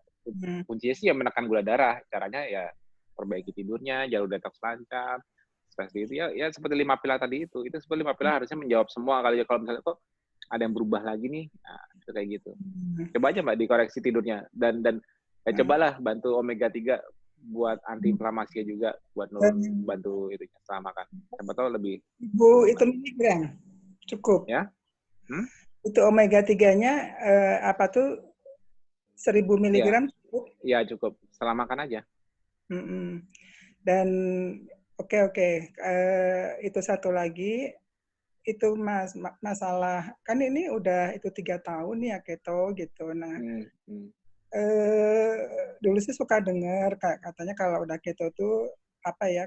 kuncinya sih ya menekan gula darah. Caranya ya perbaiki tidurnya, jalur detox lancar. Seperti itu ya seperti 5 pilar tadi itu seperti 5 pilar harusnya menjawab semua. Kalau misalnya kok ada yang berubah lagi nih, nah, itu kayak gitu. Coba aja Mbak dikoreksi tidurnya dan ya cobalah bantu omega 3 buat anti inflamasi juga, buat bantu itu setelah makan. Siapa tahu lebih. Itu miligram cukup. Ya. Itu omega 3-nya apa tuh 1000 miligram cukup? Iya cukup. Setelah makan aja. Dan Oke. Itu satu lagi, itu masalah, kan ini udah itu 3 tahun ya keto gitu. Nah, dulu sih suka dengar katanya kalau udah keto tuh apa ya,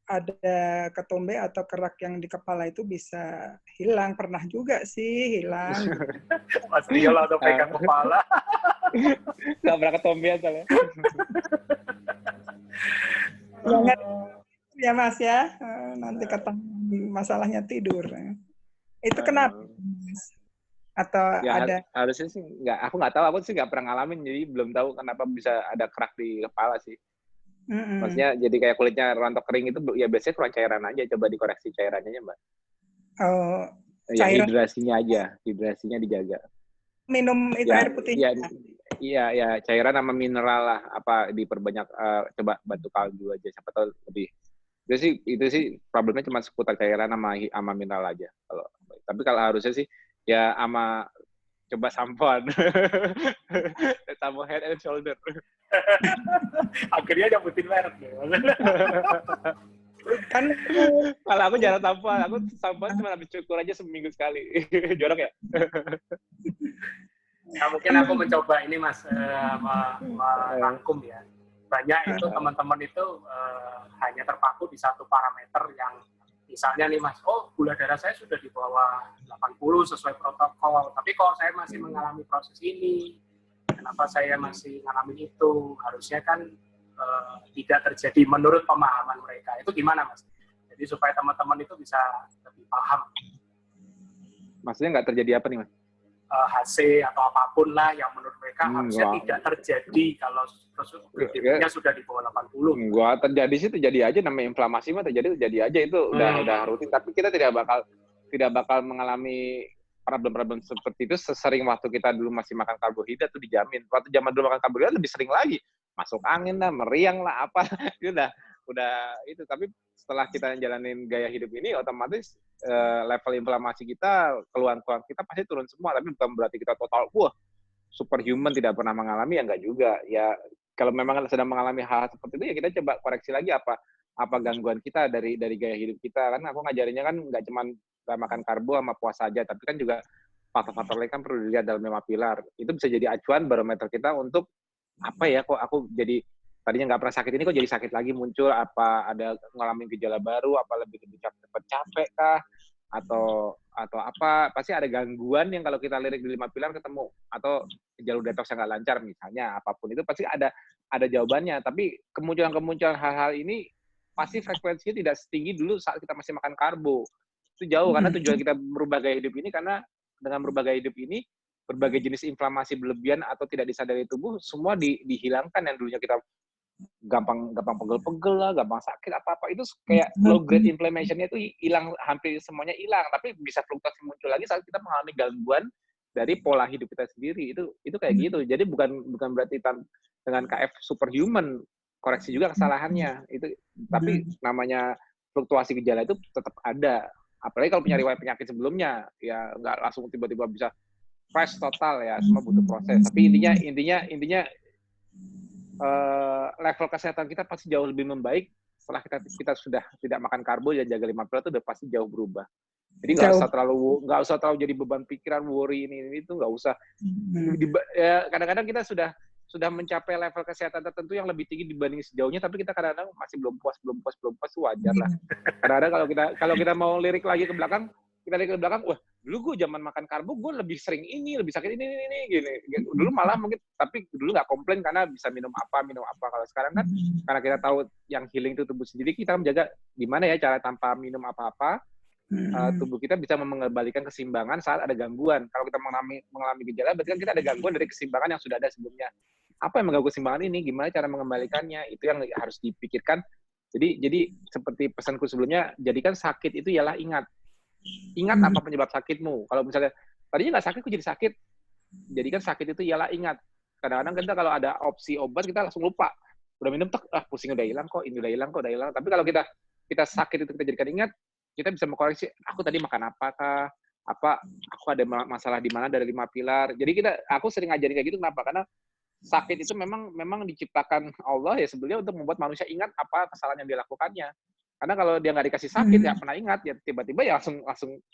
ada ketombe atau kerak yang di kepala itu bisa hilang. Pernah juga sih hilang. Mas Tio langsung pegang kepala. Nggak pernah ketombean soalnya. Jangan ya Mas ya, nanti ketemu masalahnya tidur. Itu kenapa Mas? Atau ya, ada? Harusnya sih aku nggak tahu, aku sih nggak pernah ngalamin, jadi belum tahu kenapa bisa ada kerak di kepala sih. Maksudnya jadi kayak kulitnya rontok kering itu ya biasanya kurang cairan aja, coba dikoreksi cairannya Mbak. Oh, cairan. Ya hidrasinya dijaga. Minum itu air putih. Iya, cairan sama mineral lah, apa diperbanyak, coba bantu kaldu aja, siapa tahu lebih. Itu sih problemnya cuma seputar cairan sama mineral aja. Tapi kalau harusnya sih ya sama coba sampoan. Sampo Head and Shoulder. Akhirnya nyebutin merek ya. Kan kalau aku jarang sampoan cuma habis cukur aja seminggu sekali. Jorok ya? Ya mungkin aku mencoba ini Mas merangkum ya. Banyak itu teman-teman itu hanya terpaku di satu parameter yang misalnya nih Mas, gula darah saya sudah di bawah 80 sesuai protokol, tapi kalau saya masih mengalami proses ini, kenapa saya masih mengalami itu? Harusnya kan tidak terjadi menurut pemahaman mereka. Itu gimana Mas? Jadi supaya teman-teman itu bisa lebih paham. Maksudnya nggak terjadi apa nih Mas? HC atau apapun lah yang menurut mereka harusnya tidak terjadi kalau GDP-nya sudah di bawah 80. Enggak, terjadi aja, namanya inflamasi mah terjadi aja itu udah rutin, tapi kita tidak bakal mengalami problem-problem seperti itu sesering waktu kita dulu masih makan karbohidrat tuh dijamin. Waktu zaman dulu makan karbohidrat lebih sering lagi. Masuk angin lah, meriang lah apa. Itu udah itu, tapi setelah kita jalanin gaya hidup ini otomatis level inflamasi kita, keluhan kita pasti turun semua, tapi bukan berarti kita total superhuman tidak pernah mengalami, ya enggak juga. Ya kalau memang sedang mengalami hal seperti itu ya kita coba koreksi lagi apa gangguan kita dari gaya hidup kita. Kan aku ngajarinnya kan enggak cuma makan karbo sama puasa aja, tapi kan juga faktor-faktor lain kan perlu dilihat dalam 5 pilar. Itu bisa jadi acuan barometer kita untuk apa ya, kok aku jadi tadinya nggak pernah sakit ini kok jadi sakit lagi muncul, apa ada ngalamin gejala baru, apa lebih cepat capek kah, atau apa, pasti ada gangguan yang kalau kita lirik di 5 pilar ketemu, atau jalur detox yang nggak lancar misalnya, apapun itu pasti ada jawabannya. Tapi kemunculan hal-hal ini pasti frekuensinya tidak setinggi dulu saat kita masih makan karbo. Itu jauh, karena tujuan kita merubah gaya hidup ini, karena dengan merubah gaya hidup ini berbagai jenis inflamasi berlebihan atau tidak disadari tubuh semua dihilangkan. Yang dulunya kita gampang pegel-pegel lah, gampang sakit apa-apa, itu kayak low grade inflammation-nya itu hilang, hampir semuanya hilang, tapi bisa fluktuasi muncul lagi saat kita mengalami gangguan dari pola hidup kita sendiri. Itu kayak gitu. Jadi bukan berarti dengan KF superhuman, koreksi juga kesalahannya itu, tapi namanya fluktuasi gejala itu tetap ada. Apalagi kalau punya riwayat penyakit sebelumnya, ya nggak langsung tiba-tiba bisa fresh total ya, semua butuh proses. Tapi intinya level kesehatan kita pasti jauh lebih membaik setelah kita sudah tidak makan karbo dan jaga 5 pilar, itu udah pasti jauh berubah. Jadi nggak usah terlalu jadi beban pikiran, worry ini itu nggak usah. Ya, kadang-kadang kita sudah mencapai level kesehatan tertentu yang lebih tinggi dibanding sejauhnya, tapi kita kadang-kadang masih belum puas, wajar lah. Kadang-kadang kalau kita mau lirik lagi ke belakang, wah dulu gue zaman makan karbo gue lebih sering lebih sakit ini gini. Dulu malah mungkin, tapi dulu nggak komplain karena bisa minum apa. Kalau sekarang kan karena kita tahu yang healing itu tubuh sendiri, kita menjaga gimana ya cara tanpa minum apa-apa, tubuh kita bisa mengembalikan keseimbangan saat ada gangguan. Kalau kita mengalami gejala, berarti kan kita ada gangguan dari keseimbangan yang sudah ada sebelumnya. Apa yang mengganggu keseimbangan ini? Gimana cara mengembalikannya? Itu yang harus dipikirkan. Jadi seperti pesanku sebelumnya, jadikan sakit itu ialah ingat apa penyebab sakitmu. Kalau misalnya tadinya nggak sakit, kok jadi sakit, jadikan sakit itu ialah ingat. Kadang-kadang kita kalau ada opsi obat, kita langsung lupa. Udah minum, pusing udah hilang kok, ini udah hilang. Tapi kalau kita sakit itu kita jadikan ingat, kita bisa mengkoreksi, aku tadi makan apakah, aku ada masalah di mana dari 5 pilar. Jadi aku sering ngajarin kayak gitu. Kenapa? Karena sakit itu memang diciptakan Allah ya sebenarnya untuk membuat manusia ingat apa kesalahan yang dia lakukannya. Karena kalau dia nggak dikasih sakit, ya pernah ingat, ya tiba-tiba ya langsung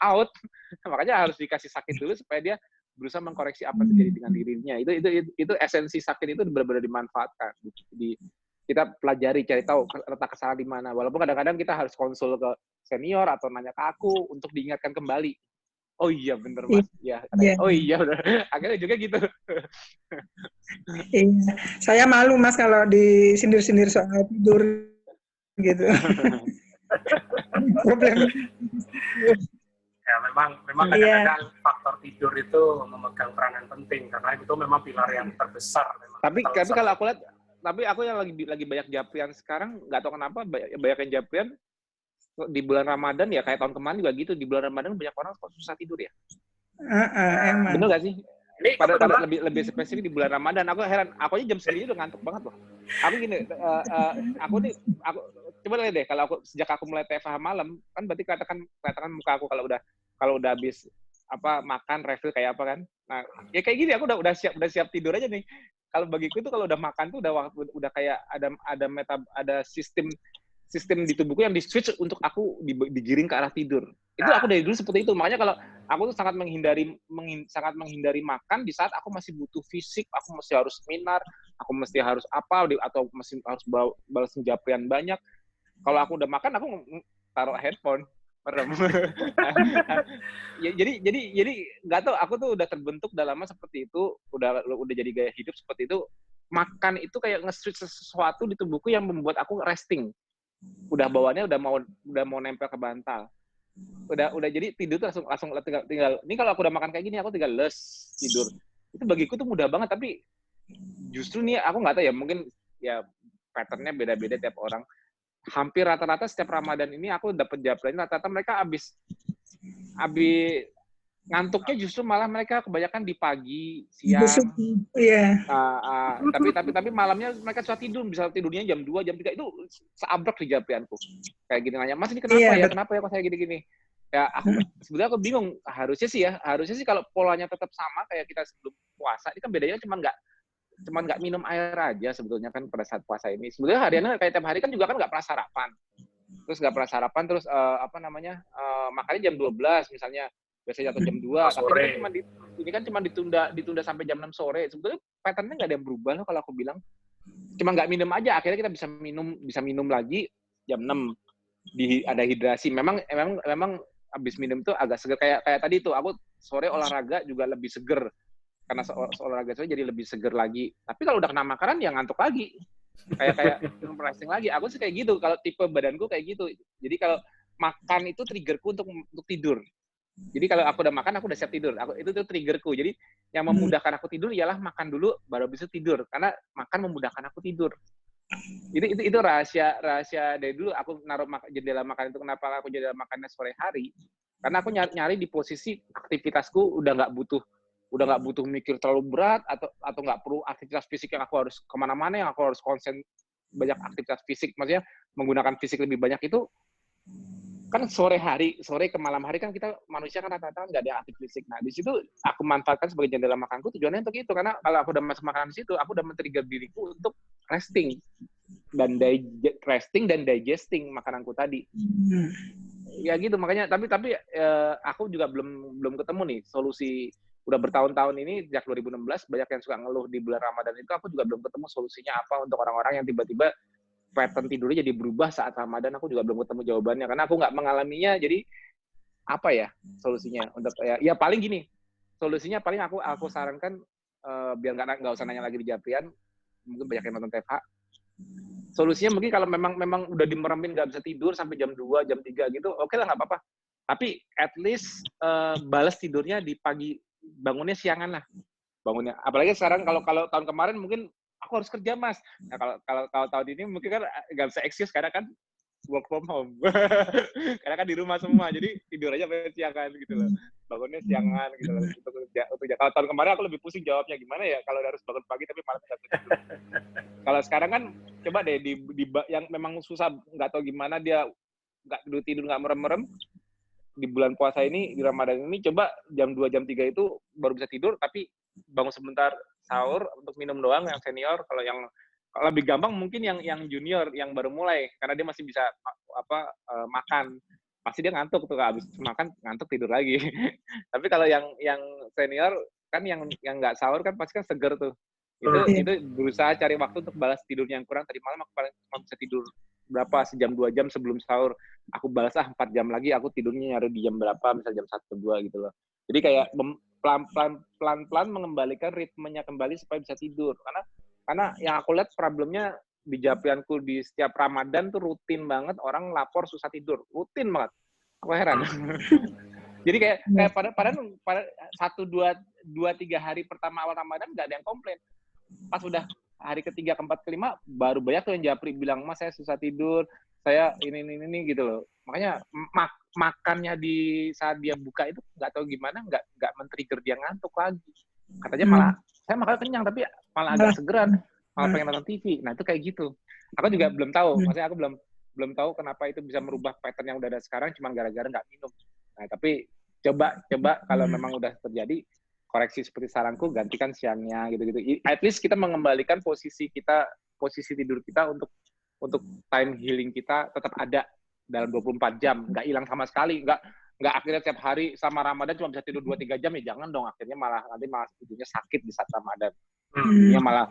out. Makanya harus dikasih sakit dulu supaya dia berusaha mengkoreksi apa yang terjadi dengan dirinya. Itu esensi sakit itu benar-benar dimanfaatkan. Kita pelajari, cari tahu letak kesalahan di mana. Walaupun kadang-kadang kita harus konsul ke senior atau nanya ke aku untuk diingatkan kembali. Oh iya bener Mas. Ya. Oh iya bener. Akhirnya juga gitu. Iya. Saya malu Mas kalau disindir-sindir soal tidur gitu. Problem. Ya memang kadang-kadang faktor tidur itu memegang peranan penting karena itu memang pilar yang terbesar. Memang. Tapi kalau aku lihat, aku yang lagi banyak japrian sekarang, nggak tahu kenapa banyak yang japrian di bulan Ramadan ya, kayak tahun kemarin juga gitu, di bulan Ramadan banyak orang kok susah tidur ya. Emang. Bener nggak sih? Pada lebih spesifik di bulan Ramadan, aku heran. Aku aja jam 9 udah ngantuk banget loh. Aku gini, aku coba lihat deh, kalau sejak aku mulai TFH malam, kan berarti kelihatan muka aku kalau udah habis makan refill kayak apa kan. Nah, ya kayak gini, aku udah siap tidur aja nih. Kalau bagiku itu kalau udah makan tuh udah kayak ada sistem di tubuhku yang di-switch untuk aku digiring ke arah tidur. Itu aku dari dulu seperti itu. Makanya kalau aku tuh sangat menghindari makan di saat aku masih butuh fisik, aku masih harus seminar, aku mesti harus atau masih harus balas japrian banyak. Kalau aku udah makan, aku taruh handphone. jadi nggak tahu, aku tuh udah terbentuk udah lama seperti itu, udah jadi gaya hidup seperti itu. Makan itu kayak nge-switch sesuatu di tubuhku yang membuat aku resting. Udah bawaannya udah mau nempel ke bantal. Udah jadi tidur tuh langsung tinggal. Ini kalau aku udah makan kayak gini, aku tinggal tidur. Itu bagiku tuh mudah banget, tapi justru nih aku nggak tahu ya, mungkin ya patternnya beda-beda tiap orang. Hampir rata-rata setiap Ramadan ini aku dapat jawabannya, rata-rata mereka habis ngantuknya justru malah mereka kebanyakan di pagi, siang. Iya. Tapi malamnya mereka susah tidur, bisa tidurnya jam 2, jam 3, itu seabrek di jawabanku. Kayak gini nanya, Mas ini kenapa ya? Kenapa ya kok saya gini-gini? Ya sebenarnya aku bingung. Harusnya sih kalau polanya tetap sama kayak kita sebelum puasa. Ini kan bedanya cuma nggak minum air aja sebetulnya kan pada saat puasa ini. Sebetulnya hariannya kayak tiap hari kan juga kan nggak pernah sarapan. Terus makannya jam 12 misalnya. Biasanya atau jam 2, tapi ini kan cuma ditunda sampai jam 6 sore. Sebetulnya patternnya nggak ada yang berubah loh kalau aku bilang. Cuma nggak minum aja, akhirnya kita bisa minum lagi jam 6. Ada hidrasi. Memang abis minum tuh agak seger kayak tadi tuh aku sore olahraga juga lebih seger karena olahraga sore jadi lebih seger lagi. Tapi kalau udah kena makanan ya ngantuk lagi. Kayak resting lagi. Aku sih kayak gitu kalau tipe badanku kayak gitu. Jadi kalau makan itu triggerku untuk tidur. Jadi kalau aku udah makan aku udah siap tidur. Itu tuh triggerku. Jadi yang memudahkan aku tidur ialah makan dulu baru bisa tidur karena makan memudahkan aku tidur. Itu rahasia dari dulu aku naruh jendela makan itu. Kenapa aku jendela makannya sore hari? Karena aku nyari di posisi aktivitasku udah nggak butuh mikir terlalu berat atau nggak perlu aktivitas fisik yang aku harus kemana-mana yang aku harus konsen banyak aktivitas fisik, maksudnya menggunakan fisik lebih banyak itu kan sore ke malam hari kan kita manusia kan rata-rata nggak ada aktif fisik. Nah di situ aku manfaatkan sebagai jendela makanku tujuannya untuk itu karena kalau aku udah masuk makanan di situ aku udah men-trigger diriku untuk resting dan digesting makananku tadi. Ya gitu makanya tapi aku juga belum ketemu nih solusi. Udah bertahun-tahun ini sejak 2016 banyak yang suka ngeluh di bulan Ramadan itu aku juga belum ketemu solusinya apa untuk orang-orang yang tiba-tiba pattern tidurnya jadi berubah saat Ramadan. Aku juga belum ketemu jawabannya karena aku nggak mengalaminya. Jadi apa ya solusinya untuk ya paling gini solusinya paling aku sarankan biar nggak usah nanya lagi di Japrian, mungkin banyak yang nonton TFH. Solusinya mungkin kalau memang udah dimeremin nggak bisa tidur sampai jam 2, jam 3 gitu, oke lah nggak apa-apa. Tapi at least balas tidurnya di pagi, bangunnya siangan lah. Bangunnya. Apalagi sekarang kalau tahun kemarin mungkin aku harus kerja mas. Nah kalau tahun ini mungkin kan nggak bisa excuse karena kan work from home. Karena kan di rumah semua, jadi tidur aja siangan gitu loh. Bangunnya siangan gitu loh. Untuk kalau tahun kemarin aku lebih pusing jawabnya gimana ya kalau harus bangun pagi tapi malam nggak tidur. Kalau sekarang kan coba deh di yang memang susah nggak tahu gimana dia nggak tidur nggak merem-merem. Di bulan puasa ini, di Ramadan ini, coba jam 2, jam 3 itu baru bisa tidur, tapi bangun sebentar sahur untuk minum doang yang senior. Kalau yang lebih gampang mungkin yang junior, yang baru mulai, karena dia masih bisa makan. Pasti dia ngantuk tuh, habis makan ngantuk tidur lagi. Tapi kalau yang senior, kan yang nggak sahur kan pasti kan seger tuh. Itu berusaha cari waktu untuk balas tidurnya yang kurang. Tadi malam aku paling cuma bisa tidur berapa, sejam 2 jam sebelum sahur. Aku balas 4 jam lagi, aku tidurnya nyari di jam berapa, misalnya jam 1, 2 gitu loh. Jadi kayak pelan-pelan mengembalikan ritmenya kembali supaya bisa tidur. Karena yang aku lihat problemnya di Japrianku di setiap Ramadan tuh rutin banget orang lapor susah tidur. Rutin banget. Aku heran. Jadi kayak pada 1, 2, 3 hari pertama awal Ramadan nggak ada yang komplain. Pas udah hari ketiga, keempat, kelima baru banyak tuh yang Japri bilang, mas saya susah tidur, saya ini gitu loh. Makanya makannya di saat dia buka itu nggak tahu gimana nggak men-trigger dia ngantuk lagi. Katanya malah saya makan kenyang tapi malah agak segeran, malah pengen nonton TV. Nah itu kayak gitu. Aku juga belum tahu, maksudnya aku belum tahu kenapa itu bisa merubah pattern yang udah ada sekarang cuma gara-gara nggak minum. Nah tapi coba kalau memang udah terjadi, koreksi seperti saranku, gantikan siangnya gitu-gitu. At least kita mengembalikan posisi tidur kita untuk time healing kita tetap ada dalam 24 jam, nggak hilang sama sekali, nggak akhirnya tiap hari sama Ramadan cuma bisa tidur 2-3 jam ya jangan dong, akhirnya malah tidurnya sakit di saat Ramadan. Ya malah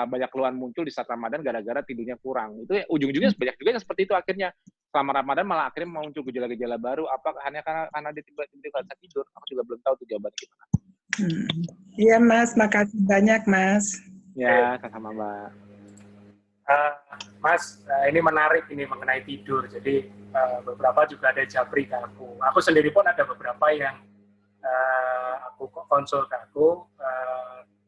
banyak keluhan muncul di saat Ramadan gara-gara tidurnya kurang. Itu ya, ujung-ujungnya banyak juga yang seperti itu akhirnya. Selama Ramadan malah akhirnya muncul gejala-gejala baru. Apa hanya karena dia tiba-tiba nggak bisa tidur? Aku juga belum tahu tuh jawabannya gimana. Iya Mas, makasih banyak Mas. Ya, sama Mbak. Mas, ini menarik ini mengenai tidur. Jadi beberapa juga ada Japri ke aku. Aku sendiri pun ada beberapa yang aku konsul ke aku.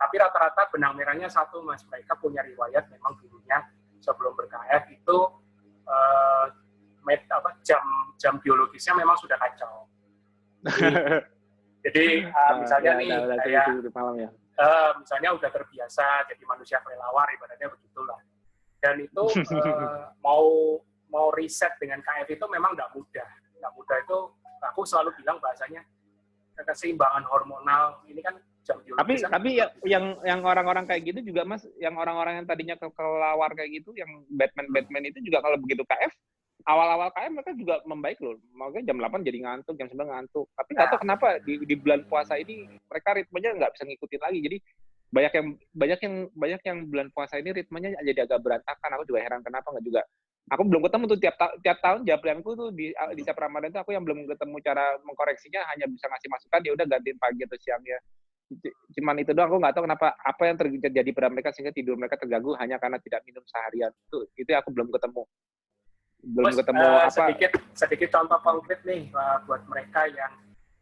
Tapi rata-rata benang merahnya satu, Mas. Mereka punya riwayat memang dulunya sebelum ber-KF itu jam biologisnya memang sudah kacau. Jadi misalnya nih kayak misalnya udah terbiasa jadi manusia kelelawar ibaratnya begitulah. Dan itu mau reset dengan KF itu memang nggak mudah. Nggak mudah itu aku selalu bilang bahasanya keseimbangan hormonal ini kan jam biologis. Tapi yang orang-orang kayak gitu juga Mas, yang orang-orang yang tadinya kelelawar kayak gitu, yang Batman itu juga kalau begitu KF, awal-awal KF mereka juga membaik loh. Makanya jam 8 jadi ngantuk, jam 9 ngantuk. Tapi nggak tahu kenapa di bulan puasa ini mereka ritmenya nggak bisa ngikutin lagi. Jadi banyak yang bulan puasa ini ritmenya jadi agak berantakan. Aku juga heran kenapa nggak juga Aku belum ketemu tuh tiap tahun Japrianku tuh di setiap Ramadan tuh aku yang belum ketemu cara mengkoreksinya, hanya bisa ngasih masukan, dia udah gantiin pagi atau siangnya. Cuman itu doang, aku nggak tahu kenapa apa yang terjadi pada mereka sehingga tidur mereka terganggu hanya karena tidak minum seharian. Itu aku belum ketemu. Terus, apa sedikit contoh konkret nih buat mereka yang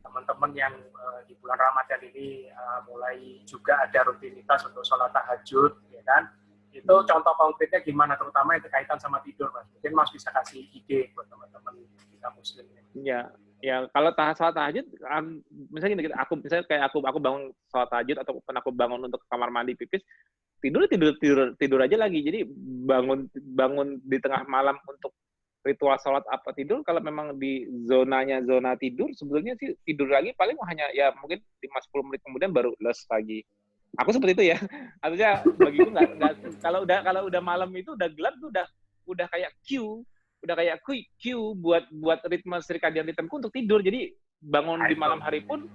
teman-teman yang di bulan Ramadan ini mulai juga ada rutinitas untuk sholat tahajud, ya kan? Itu contoh konkretnya gimana, terutama yang berkaitan sama tidur, Mas. Mungkin Mas bisa kasih ide buat teman-teman kita muslim. Ya kalau sholat tahajud, misalnya aku bangun sholat tahajud atau aku bangun untuk kamar mandi pipis, tidur aja lagi. Jadi bangun di tengah malam untuk ritual sholat apa tidur, kalau memang di zona tidur, sebetulnya sih tidur lagi paling hanya ya mungkin 5-10 menit kemudian baru les lagi. Aku seperti itu ya. Artinya bagiku nggak kalau udah malam itu udah gelap tuh udah kayak cue buat ritme circadian rhythmku untuk tidur. Jadi bangun di malam hari pun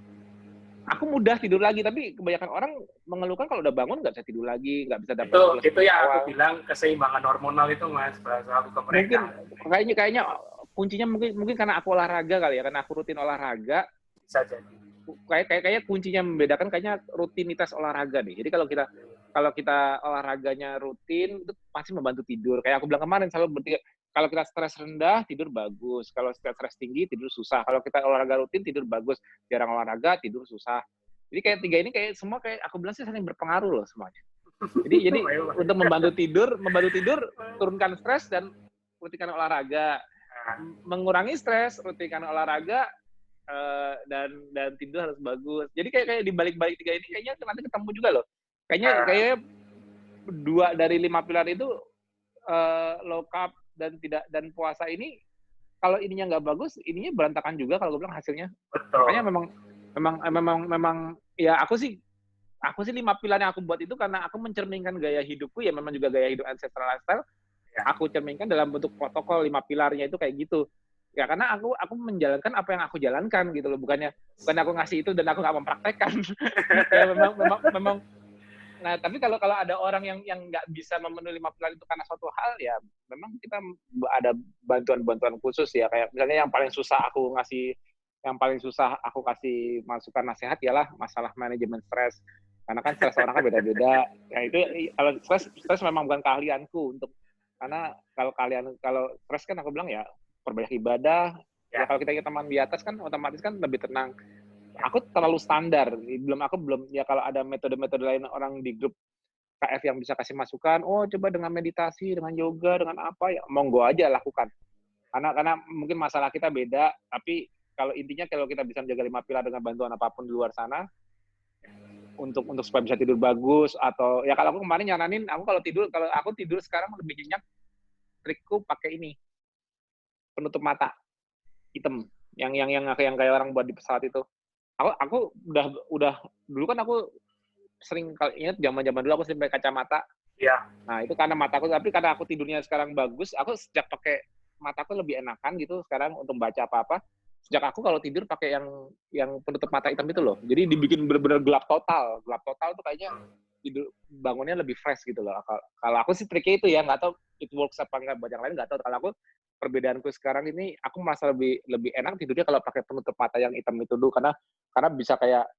aku mudah tidur lagi, tapi kebanyakan orang mengeluhkan kalau udah bangun nggak bisa tidur lagi, nggak bisa dapat itu yang aku bilang keseimbangan hormonal itu, Mas, bahasa aku ke mereka. Mungkin kayaknya kuncinya mungkin karena aku olahraga kali ya, karena aku rutin olahraga. Bisa jadi. Kayak kuncinya membedakan kayaknya rutinitas olahraga nih. Jadi kalau kita olahraganya rutin itu pasti membantu tidur. Kayak aku bilang kemarin, kalau kita stres rendah tidur bagus, kalau stres tinggi tidur susah. Kalau kita olahraga rutin tidur bagus, jarang olahraga tidur susah. Jadi kayak tiga ini kayak semua kayak aku bilang sih saling berpengaruh loh semuanya. Jadi untuk membantu tidur turunkan stres dan rutinkan olahraga. Mengurangi stres, rutinkan olahraga, dan tidur harus bagus. Jadi kayak di balik-balik tiga ini kayaknya nanti ketemu juga loh. Kayaknya 2 dari 5 pilar itu low carb dan puasa ini, kalau ininya nggak bagus, ininya berantakan juga kalau gue bilang hasilnya. Betul. Makanya memang ya aku sih 5 pilar yang aku buat itu karena aku mencerminkan gaya hidupku, ya memang juga gaya hidup ancestral lifestyle. Aku cerminkan dalam bentuk protokol 5 pilarnya itu kayak gitu. Ya karena aku menjalankan apa yang aku jalankan gitu loh, bukan aku ngasih itu dan aku nggak mempraktekkan. Ya memang. Nah tapi kalau ada orang yang nggak bisa memenuhi 5 pilar itu karena suatu hal, ya memang kita ada bantuan khusus ya, kayak misalnya yang paling susah aku kasih masukan nasihat ialah masalah manajemen stres, karena kan stres orang kan beda-beda. Ya itu kalau stres memang bukan keahlianku karena kalau stres kan aku bilang ya perbanyak ibadah. Ya kalau kita teman di atas kan otomatis kan lebih tenang. Aku terlalu standar. Aku belum ya kalau ada metode-metode lain orang di grup KF yang bisa kasih masukan, coba dengan meditasi, dengan yoga, dengan apa ya monggo aja lakukan. Karena mungkin masalah kita beda, tapi kalau intinya kalau kita bisa menjaga 5 pilar dengan bantuan apapun di luar sana untuk supaya bisa tidur bagus, atau ya kalau aku kemarin nyaranin kalau aku tidur sekarang lebih nyenyak, trikku pakai ini. Penutup mata hitam yang kayak orang buat di pesawat itu. Aku udah dulu kan aku sering ingat zaman dulu aku sering pakai kacamata. Iya. Nah, itu karena mataku, tapi karena aku tidurnya sekarang bagus, aku sejak pakai mataku lebih enakan gitu sekarang untuk baca apa-apa. Sejak aku kalau tidur pakai yang penutup mata hitam itu loh. Jadi dibikin benar-benar gelap total. Gelap total tuh kayaknya tidur bangunnya lebih fresh gitu loh. Kalau aku sih triknya itu ya, nggak tahu it works apa enggak buat yang lain, nggak tahu. Kalau aku perbedaanku sekarang ini aku merasa lebih enak tidurnya kalau pakai penutup mata yang hitam itu dulu, karena bisa kayak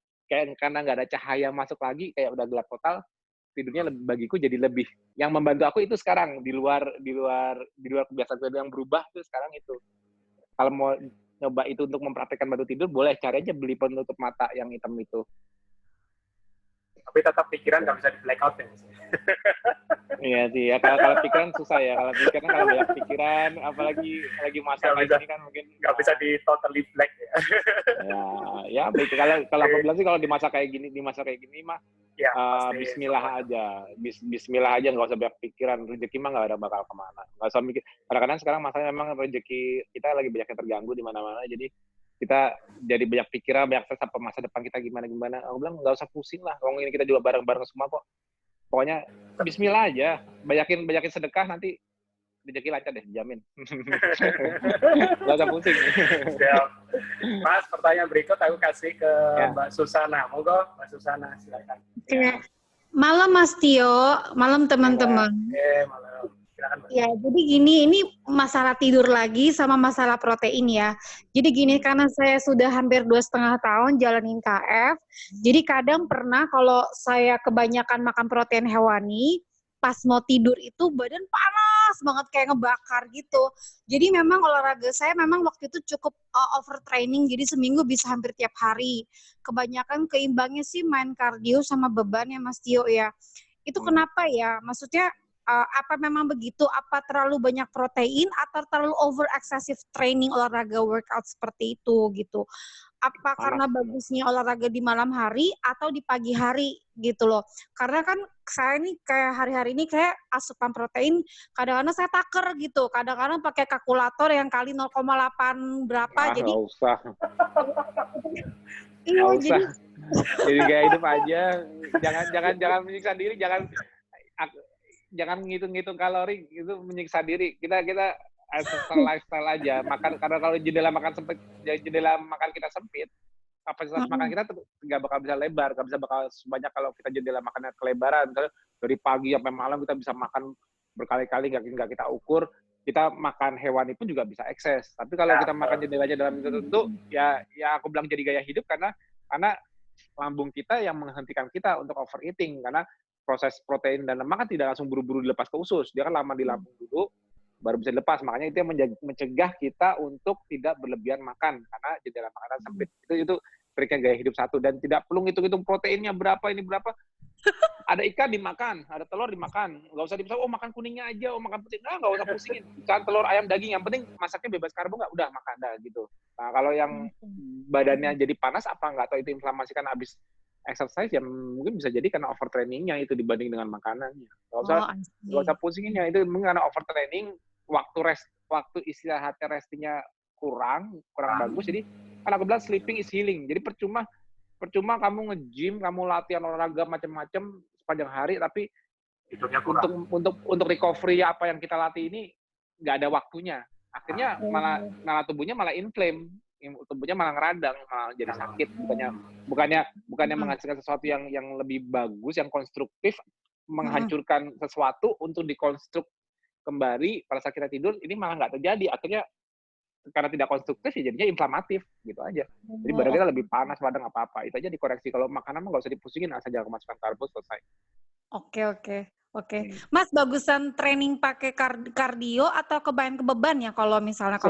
karena nggak ada cahaya masuk lagi, kayak udah gelap total, tidurnya bagiku jadi lebih yang membantu aku itu sekarang di luar kebiasaan yang berubah itu sekarang itu. Kalau mau nyoba itu untuk mempraktekkan bantu tidur, boleh cari aja beli penutup mata yang hitam itu. Tapi tetap pikiran nggak bisa di blackout ya. Iya sih ya, kalau pikiran susah ya. Kalau banyak pikiran, apalagi masalah ini kan mungkin nggak bisa di totally black ya. Ya baik. Kalau aku bilang sih kalau di masa kayak gini mah ya, Bismillah aja. Bismillah aja, nggak usah banyak pikiran. Rezeki mah nggak ada bakal kemana. Nggak usah mikir. Kadang-kadang sekarang masalahnya memang rezeki kita lagi banyak yang terganggu di mana-mana. Jadi kita jadi banyak pikiran, banyak stres apa masa depan kita gimana. Aku bilang nggak usah pusing lah. Ngomong ini kita juga bareng-bareng semua kok. Pokoknya Bismillah aja. Banyakin sedekah, nanti rezeki lancar deh, jamin. Nggak usah pusing. Siap. Mas, pertanyaan berikut aku kasih ke Mbak Susana. Monggo, Mbak Susana, silakan. Malam Mas Tio, malam teman-teman. Malam. Silakan, Mbak. Ya, jadi gini, ini masalah tidur lagi sama masalah protein ya. Jadi gini, karena saya sudah hampir 2,5 tahun jalanin KF, jadi kadang pernah kalau saya kebanyakan makan protein hewani, pas mau tidur itu badan panas banget kayak ngebakar gitu. Jadi memang olahraga saya memang waktu itu cukup overtraining, jadi seminggu bisa hampir tiap hari. Kebanyakan keimbangnya sih main kardio sama beban ya Mas Tio ya. Itu kenapa ya? Maksudnya apa memang begitu? Apa terlalu banyak protein atau terlalu over excessive training olahraga workout seperti itu gitu? Apa karena bagusnya olahraga di malam hari atau di pagi hari gitu loh? Karena kan saya nih kayak hari-hari ini kayak asupan protein kadang-kadang saya taker gitu, kadang-kadang pakai kalkulator yang kali 0,8 berapa jadi nggak usah. iya Nggak jadi usah. Jadi gaya hidup aja. Jangan menyiksa diri. Jangan ngitung kalori, itu menyiksa diri. Kita lifestyle aja. Makan, karena kalau jendela makan kita sempit, kapasitas makan kita nggak bakal bisa lebar, nggak bisa bakal sebanyak kalau kita jendela makannya kelebaran. Dari pagi sampai malam kita bisa makan berkali-kali, nggak kita ukur. Kita makan hewani pun juga bisa ekses. Tapi kalau kita makan jendelanya dalam tertentu, ya aku bilang jadi gaya hidup karena lambung kita yang menghentikan kita untuk overeating, karena proses protein dan lemak kan tidak langsung buru-buru dilepas ke usus. Dia kan lama di lambung dulu, baru bisa dilepas. Makanya itu yang mencegah kita untuk tidak berlebihan makan, karena jendela makanan sempit. Itu triknya gaya hidup satu. Dan tidak perlu hitung-hitung proteinnya berapa, ini berapa. Ada ikan dimakan, ada telur dimakan. Nggak usah dipisah, makan kuningnya aja, makan putih. Nggak usah pusingin. Ikan, telur, ayam, daging. Yang penting masaknya bebas karbo nggak? Udah makan dah gitu. Nah, kalau yang badannya jadi panas, apa nggak tahu itu inflamasi kan habis exercise, yang mungkin bisa jadi karena overtrainingnya itu dibanding dengan makanannya. Nggak usah pusingin ya, itu mungkin karena overtraining, waktu istirahatnya restingnya kurang bagus. Jadi kan aku bilang sleeping is healing. Jadi percuma kamu nge-gym, kamu latihan olahraga macam-macam sepanjang hari, tapi untuk recovery apa yang kita latih ini nggak ada waktunya. Akhirnya malah tubuhnya malah inflame. Tubuhnya malah ngeradang, malah jadi sakit. Bukannya menghasilkan sesuatu yang lebih bagus, yang konstruktif, menghancurkan sesuatu untuk dikonstruk kembali pada saat kita tidur, ini malah nggak terjadi. Akhirnya karena tidak konstruktif ya jadinya inflamatif gitu aja. Jadi badan kita lebih panas, badan apa-apa. Itu aja dikoreksi. Kalau makanan mah nggak usah dipusingin, asal jangan kemasukan karbo, selesai. Oke. Mas, bagusan training pakai kardio atau ke beban ya kalau misalnya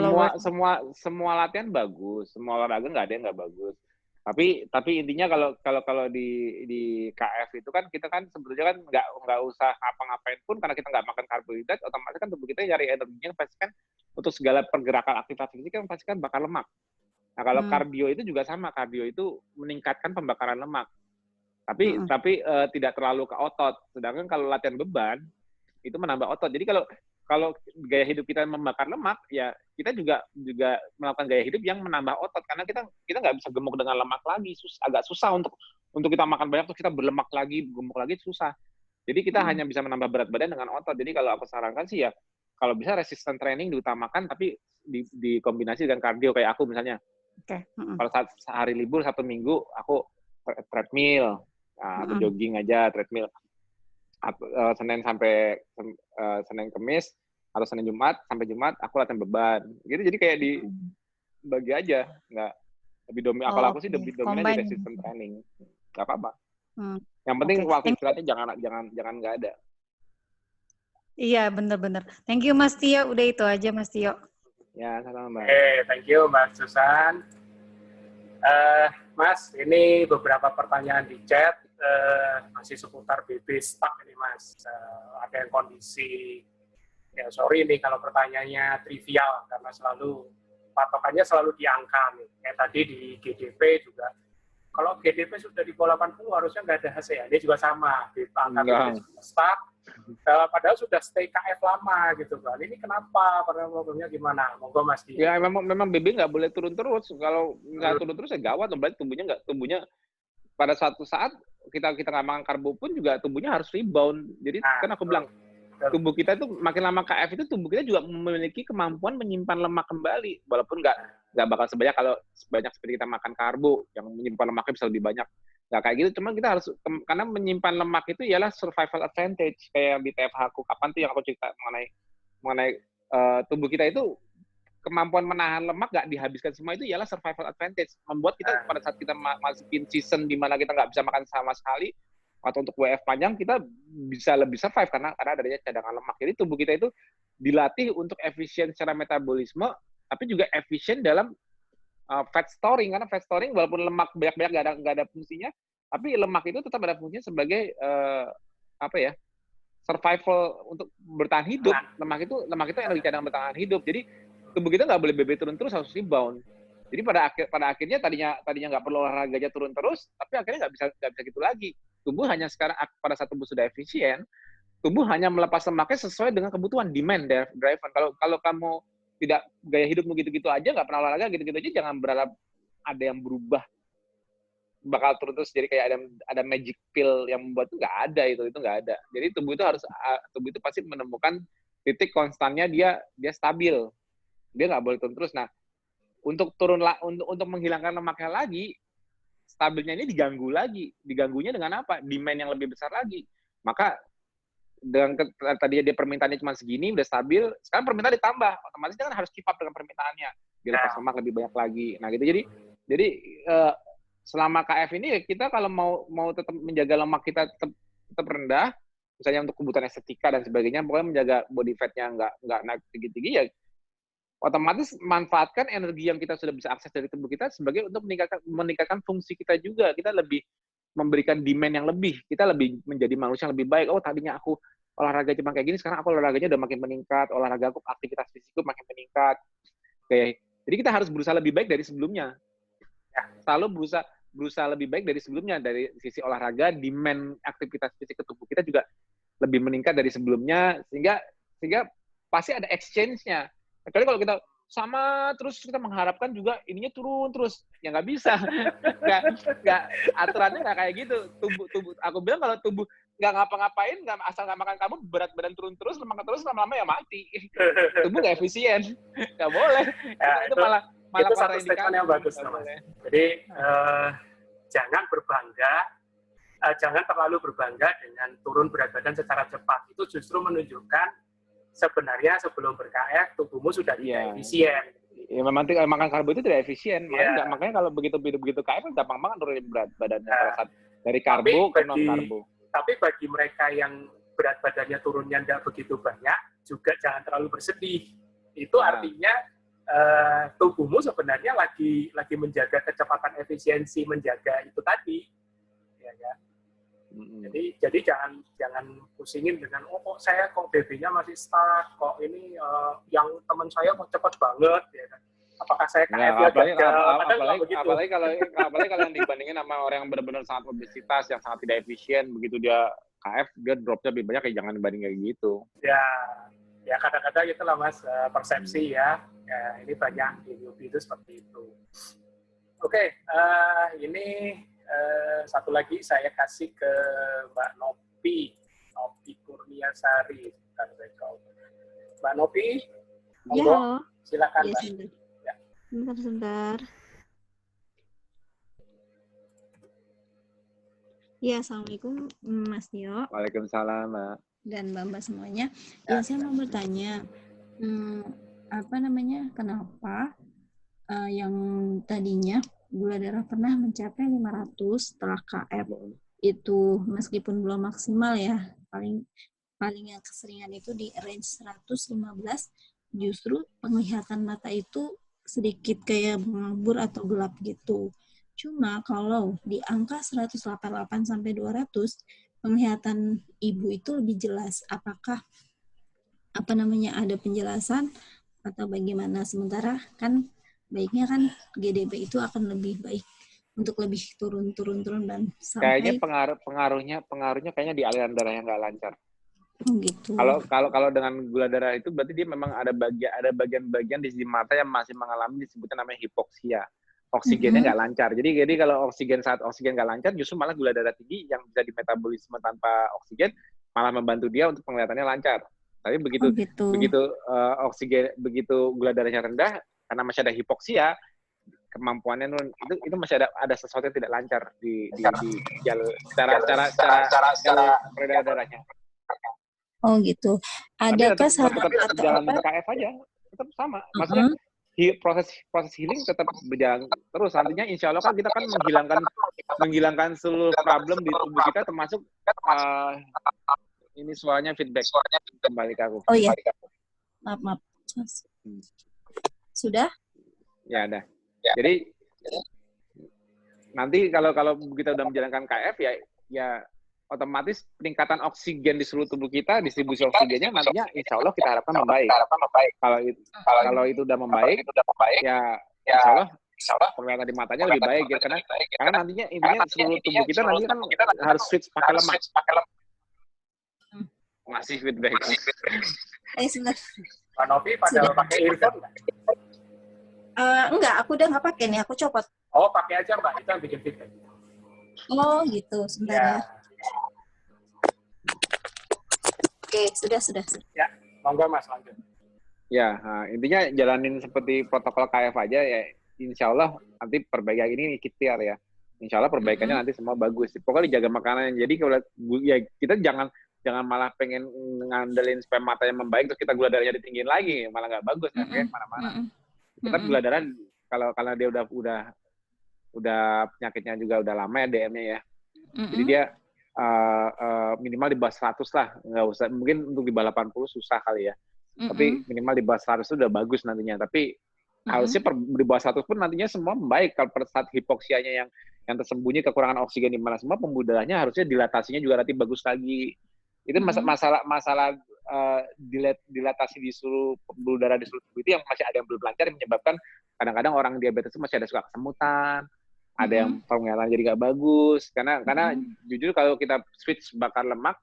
semua latihan bagus, semua olahraga nggak ada yang nggak bagus. Tapi intinya kalau di KF itu kan kita kan sebetulnya kan nggak usah ngapain pun, karena kita nggak makan karbohidrat, otomatis kan tubuh kita nyari energinya pasti kan untuk segala pergerakan aktivitas fisik kan pasti kan bakar lemak. Nah kalau kardio itu juga sama, kardio itu meningkatkan pembakaran lemak. Tapi tidak terlalu ke otot. Sedangkan kalau latihan beban itu menambah otot. Jadi kalau gaya hidup kita membakar lemak, ya kita juga melakukan gaya hidup yang menambah otot, karena kita nggak bisa gemuk dengan lemak lagi. Agak susah untuk kita makan banyak terus kita berlemak lagi, gemuk lagi, susah. Jadi kita hanya bisa menambah berat badan dengan otot. Jadi kalau aku sarankan sih ya, kalau bisa resistance training diutamakan, tapi dikombinasi dengan kardio kayak aku misalnya. Kalau saat hari libur 1 minggu aku treadmill. Atau jogging aja, treadmill. Senin Kamis atau Senin Jumat sampai Jumat aku latihan beban. Gitu, jadi kayak dibagi aja, nggak lebih dominan. Kalau aku sih lebih dominan di resistance training, nggak apa-apa. Yang penting waktu istirahatnya jangan nggak ada. Iya, benar-benar. Thank you Mas Tio, udah itu aja Mas Tio. Ya, sama-sama Mbak. Thank you Mbak Susan. Mas, ini beberapa pertanyaan di chat. Masih seputar BB stuck ini Mas. Ada yang kondisi, ya sorry nih kalau pertanyaannya trivial, karena patokannya selalu di angka nih. Kayak tadi di GDP juga, kalau GDP sudah di bawah 80 harusnya nggak ada hasil. Ini juga sama, di angka BB stuck, padahal sudah stay KF lama gitu kan. Ini kenapa? Problemnya gimana? Monggo Mas. Ya memang BB nggak boleh turun terus. Kalau nggak turun terus ya gawat. Berarti tubuhnya pada suatu saat kita nggak makan karbo pun juga tubuhnya harus rebound. Jadi kan aku bilang tubuh kita itu makin lama KF itu tubuh kita juga memiliki kemampuan menyimpan lemak kembali, walaupun nggak bakal sebanyak seperti kita makan karbo yang menyimpan lemaknya bisa lebih banyak. Nggak kayak gitu, cuma kita harus, karena menyimpan lemak itu ialah survival advantage, kayak di TFH aku, kapan tuh yang aku cerita mengenai tubuh kita itu, kemampuan menahan lemak nggak dihabiskan semua itu ialah survival advantage, membuat kita pada saat kita masukin season di mana kita nggak bisa makan sama sekali, atau untuk WF panjang, kita bisa lebih survive karena adanya cadangan lemak. Jadi tubuh kita itu dilatih untuk efisien secara metabolisme, tapi juga efisien dalam fat storing, karena fat storing walaupun lemak banyak-banyak nggak ada fungsinya, tapi lemak itu tetap ada fungsinya sebagai survival untuk bertahan hidup. Lemak itu energi cadangan bertahan hidup. Jadi tubuh kita nggak boleh BB turun terus, harus rebound. Jadi pada akhirnya tadinya nggak perlu olahraganya turun terus, tapi akhirnya nggak bisa gitu lagi. Tubuh hanya sekarang pada saat tubuh sudah efisien, tubuh hanya melepas lemaknya sesuai dengan kebutuhan demand driven. Kalau kamu tidak gaya hidupmu gitu-gitu aja, nggak pernah olahraga gitu-gitu aja, jangan berharap ada yang berubah bakal turun terus. Jadi kayak ada magic pill yang membuat itu nggak ada. Jadi tubuh itu pasti menemukan titik konstannya, dia stabil, dia nggak boleh turun terus. Nah, untuk menghilangkan lemaknya lagi, stabilnya ini diganggunya dengan apa? Demand yang lebih besar lagi. Maka dengan tadi dia permintaannya cuma segini, udah stabil, sekarang permintaan ditambah, otomatis dia kan harus keep up dengan permintaannya, dia lepas lemak lebih banyak lagi. Nah gitu, jadi selama KF ini kita kalau mau tetap menjaga lemak kita tetap rendah, misalnya untuk kebutuhan estetika dan sebagainya, pokoknya menjaga body fat-nya nggak naik tinggi-tinggi, ya otomatis manfaatkan energi yang kita sudah bisa akses dari tubuh kita sebagai untuk meningkatkan fungsi kita juga. Kita lebih memberikan demand yang lebih, kita lebih menjadi manusia yang lebih baik. Oh, tadinya aku olahraga cuma kayak gini, sekarang aku olahraganya udah makin meningkat, olahraga aku, aktivitas fisikku makin meningkat. Oke. Jadi kita harus berusaha lebih baik dari sebelumnya. Ya, selalu berusaha lebih baik dari sebelumnya, dari sisi olahraga, demand aktivitas fisik ke tubuh kita juga lebih meningkat dari sebelumnya, sehingga pasti ada exchange-nya. Kecuali kalau kita sama terus kita mengharapkan juga ininya turun terus, ya nggak bisa. nggak aturannya nggak kayak gitu. Tubuh aku bilang kalau tubuh nggak ngapa-ngapain, asal nggak makan kamu, berat badan turun terus, lemak terus, lama-lama ya mati. Tubuh nggak efisien, nggak boleh. Ya, itu malah itu satu statement yang bagus, Jadi jangan terlalu berbangga dengan turun berat badan secara cepat. Itu justru menunjukkan sebenarnya sebelum ber-KF tubuhmu sudah tidak efisien. Ya memang makan karbo itu tidak efisien. Makanya kalau begitu KF gampang banget turunin berat badannya dari karbo ke non karbo. Tapi bagi mereka yang berat badannya turunnya tidak begitu banyak, juga jangan terlalu bersedih. Itu artinya tubuhmu sebenarnya lagi menjaga kecepatan efisiensi, menjaga itu tadi. Ya kan? Jadi jangan pusingin dengan kok saya BB-nya masih stuck, kok ini yang teman saya kok cepat banget, ya kan? Apakah saya KF-nya gagal? Apalagi kalau yang dibandingin sama orang yang benar-benar sangat obesitas, yang sangat tidak efisien, begitu dia KF dia drop-nya lebih banyak, jangan dibanding kayak gitu. Ya kadang-kadang itulah Mas, persepsi ya. Ini banyak di newbie itu seperti itu. Oke, ini satu lagi saya kasih ke Mbak Nopi Kurniasari. Mbak Nopi, ya, silakan ya, Mbak. Sebentar. Ya, Assalamualaikum Mas Tio. Waalaikumsalam, Mbak. Dan Mbak semuanya. Ya, saya mau bertanya, kenapa yang tadinya gula darah pernah mencapai 500 setelah KF itu meskipun belum maksimal ya, paling yang keseringan itu di range 115, justru penglihatan mata itu sedikit kayak mengabur atau gelap gitu. Cuma kalau di angka 188 sampai 200, penglihatan ibu itu lebih jelas. Apakah ada penjelasan atau bagaimana? Sementara kan baiknya kan GDP itu akan lebih baik untuk lebih turun dan sampai kayaknya pengaruhnya kayaknya di aliran darah yang nggak lancar. Gitu. Kalau dengan gula darah itu berarti dia memang ada bagian-bagian di mata yang masih mengalami disebutnya namanya hipoksia. Oksigennya nggak lancar. Jadi kalau saat oksigen nggak lancar, justru malah gula darah tinggi yang bisa dimetabolisme tanpa oksigen malah membantu dia untuk penglihatannya lancar. Tapi begitu gula darahnya rendah, karena masih ada hipoksia, kemampuannya itu masih ada sesuatu yang tidak lancar di jalur secara peredaran darahnya. Oh gitu. Adakah tetap saran jalan atau apa? KF aja, tetap sama. Maksudnya proses healing tetap berjalan terus. Artinya insya Allah kan kita kan menghilangkan seluruh problem di tubuh kita, termasuk ini suaranya feedback kembali ke aku. Oh iya. Maaf. Sudah? Ya ada. Jadi nanti kalau kita udah menjalankan KF ya otomatis peningkatan oksigen di seluruh tubuh kita, distribusi oksigennya nantinya insya Allah kita harapkan membaik. Kalau itu udah membaik, ya insya Allah penglihatan di matanya lebih baik ya, karena nantinya intinya seluruh tubuh kita nanti kan harus switch pakai lemak. Masih feedback. Sebentar. Pak Novi pada pakai earphone nggak? Enggak, aku udah nggak pakai nih, aku copot. Oh, pakai aja Mbak, itu yang bikin feedback. Oh gitu, sebentar ya. Oke, sudah. Ya, monggo Mas, lanjut. Ya, intinya jalanin seperti protokol KF aja ya, insya Allah nanti perbaikan ini ikhtiar ya. Insya Allah perbaikannya nanti semua bagus. Pokoknya dijaga makanan. Jadi kalau ya kita jangan malah pengen ngandelin supaya matanya membaik terus kita gula darahnya ditinggiin lagi, malah nggak bagus kan kayak mana-mana. Kita gula darah kalau dia udah penyakitnya juga udah lama ya DM-nya ya. Jadi dia minimal di bawah 100 lah, nggak usah, mungkin untuk di bawah 80 susah kali ya. Tapi minimal di bawah 100 itu udah bagus nantinya. Tapi harusnya di bawah 100 pun nantinya semua membaik. Kalau pada saat hipoksianya yang tersembunyi kekurangan oksigen di mana semua, pembuluh darahnya harusnya dilatasinya juga nanti bagus lagi. Itu masalah dilatasi di seluruh pembuluh darah di seluruh tubuh itu yang masih ada yang belum lancar, yang menyebabkan kadang-kadang orang diabetes itu masih ada suka kesemutan, ada yang penglihatan jadi nggak bagus, karena jujur kalau kita switch bakar lemak,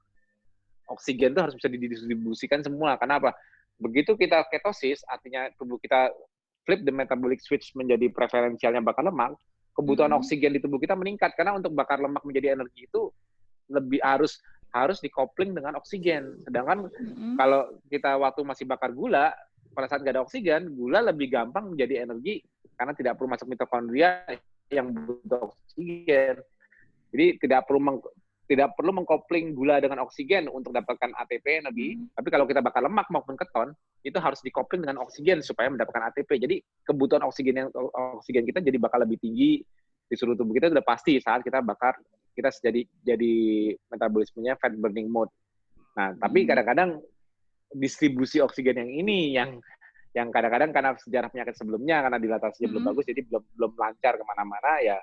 oksigen itu harus bisa didistribusikan semua. Karena apa? Begitu kita ketosis, artinya tubuh kita flip the metabolic switch menjadi preferensialnya bakar lemak, kebutuhan oksigen di tubuh kita meningkat, karena untuk bakar lemak menjadi energi itu lebih harus dikopling dengan oksigen. Sedangkan kalau kita waktu masih bakar gula, pada saat nggak ada oksigen, gula lebih gampang menjadi energi karena tidak perlu masuk mitokondria yang butuh oksigen. Jadi tidak perlu mengkopling gula dengan oksigen untuk dapatkan ATP energi. Tapi kalau kita bakar lemak maupun keton, itu harus dikopling dengan oksigen supaya mendapatkan ATP. Jadi kebutuhan oksigen kita jadi bakal lebih tinggi di seluruh tubuh kita, sudah pasti saat kita bakar, kita jadi metabolismenya fat burning mode. Nah, tapi kadang-kadang distribusi oksigen yang ini yang kadang-kadang karena sejarah penyakit sebelumnya, karena dilatasinya belum bagus, jadi belum lancar kemana-mana, ya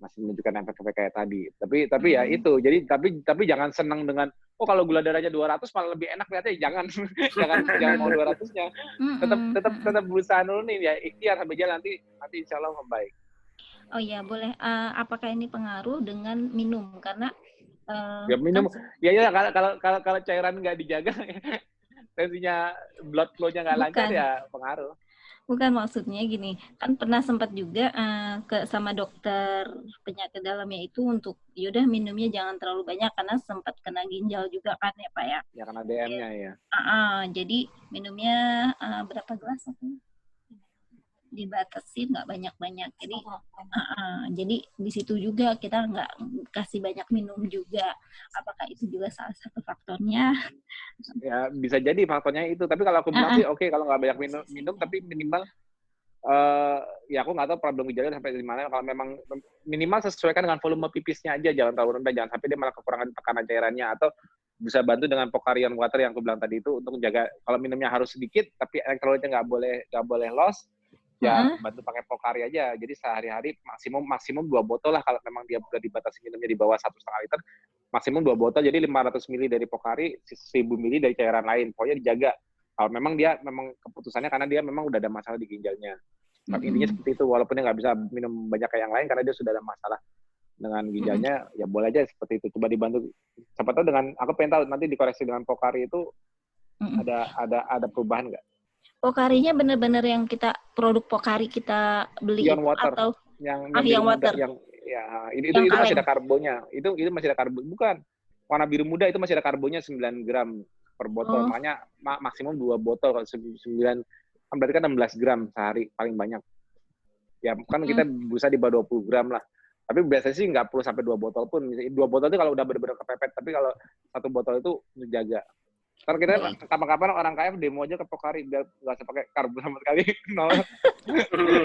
masih menunjukkan efek-efek kayak tadi. Tapi ya itu, jadi tapi jangan senang dengan kalau gula darahnya 200 malah lebih enak lihatnya, jangan mau 200-nya. Tetap berusaha nurunin ya, ikhtiar sampai jalan, nanti insya Allah membaik. Oh iya, boleh. Apakah ini pengaruh dengan minum? Karena ya minum, ya kalau cairan nggak dijaga, tensinya blood flow-nya nggak lancar, ya pengaruh. Bukan, maksudnya gini, kan pernah sempat juga sama dokter penyakit dalamnya itu untuk yaudah minumnya jangan terlalu banyak karena sempat kena ginjal juga kan ya Pak ya. Ya karena DM-nya ya. Jadi minumnya berapa gelas? Dibatasi, nggak banyak-banyak. Jadi di situ juga kita nggak kasih banyak minum juga. Apakah itu juga salah satu faktornya? Ya bisa jadi faktornya itu. Tapi kalau aku bilang sih oke, kalau nggak banyak minum tapi minimal ya aku nggak tahu problem gejalanya sampai di mana. Kalau memang minimal sesuaikan dengan volume pipisnya aja, jangan terlalu rendah, jangan sampai dia malah kekurangan tekanan cairannya, atau bisa bantu dengan Pocarion water yang aku bilang tadi itu untuk menjaga, kalau minumnya harus sedikit tapi elektrolitnya nggak boleh loss. Ya bantu pakai Pocari aja. Jadi sehari-hari maksimum 2 botol lah, kalau memang dia udah dibatasi minumnya di bawah 1,5 liter, maksimum 2 botol. Jadi 500 ml dari Pocari, 1000 ml dari cairan lain. Pokoknya dijaga. Kalau memang dia keputusannya karena dia memang udah ada masalah di ginjalnya. Tapi intinya seperti itu, walaupun dia nggak bisa minum banyak kayak yang lain karena dia sudah ada masalah dengan ginjalnya, ya boleh aja seperti itu. Coba dibantu. Siapa tahu aku pengen tahu nanti dikoreksi dengan Pocari itu ada perubahan nggak? Pocarinya benar-benar yang produk Pocari kita beli Ion water, atau yang water. Itu masih ada karbonnya. Itu masih ada karbon. Bukan. Warna biru muda itu masih ada karbonnya 9 gram per botol. Makanya maksimum 2 botol, kalau 9 berarti kan 16 gram sehari paling banyak. Ya kan kita berusaha di bawah 20 gram lah. Tapi biasanya sih nggak perlu sampai 2 botol pun. 2 botol itu kalau udah benar-benar kepepet. Tapi kalau 1 botol itu jaga. Ntar kita kapan-kapan orang KF demo aja ke Pokari biar nggak usah pakai karbo sama sekali.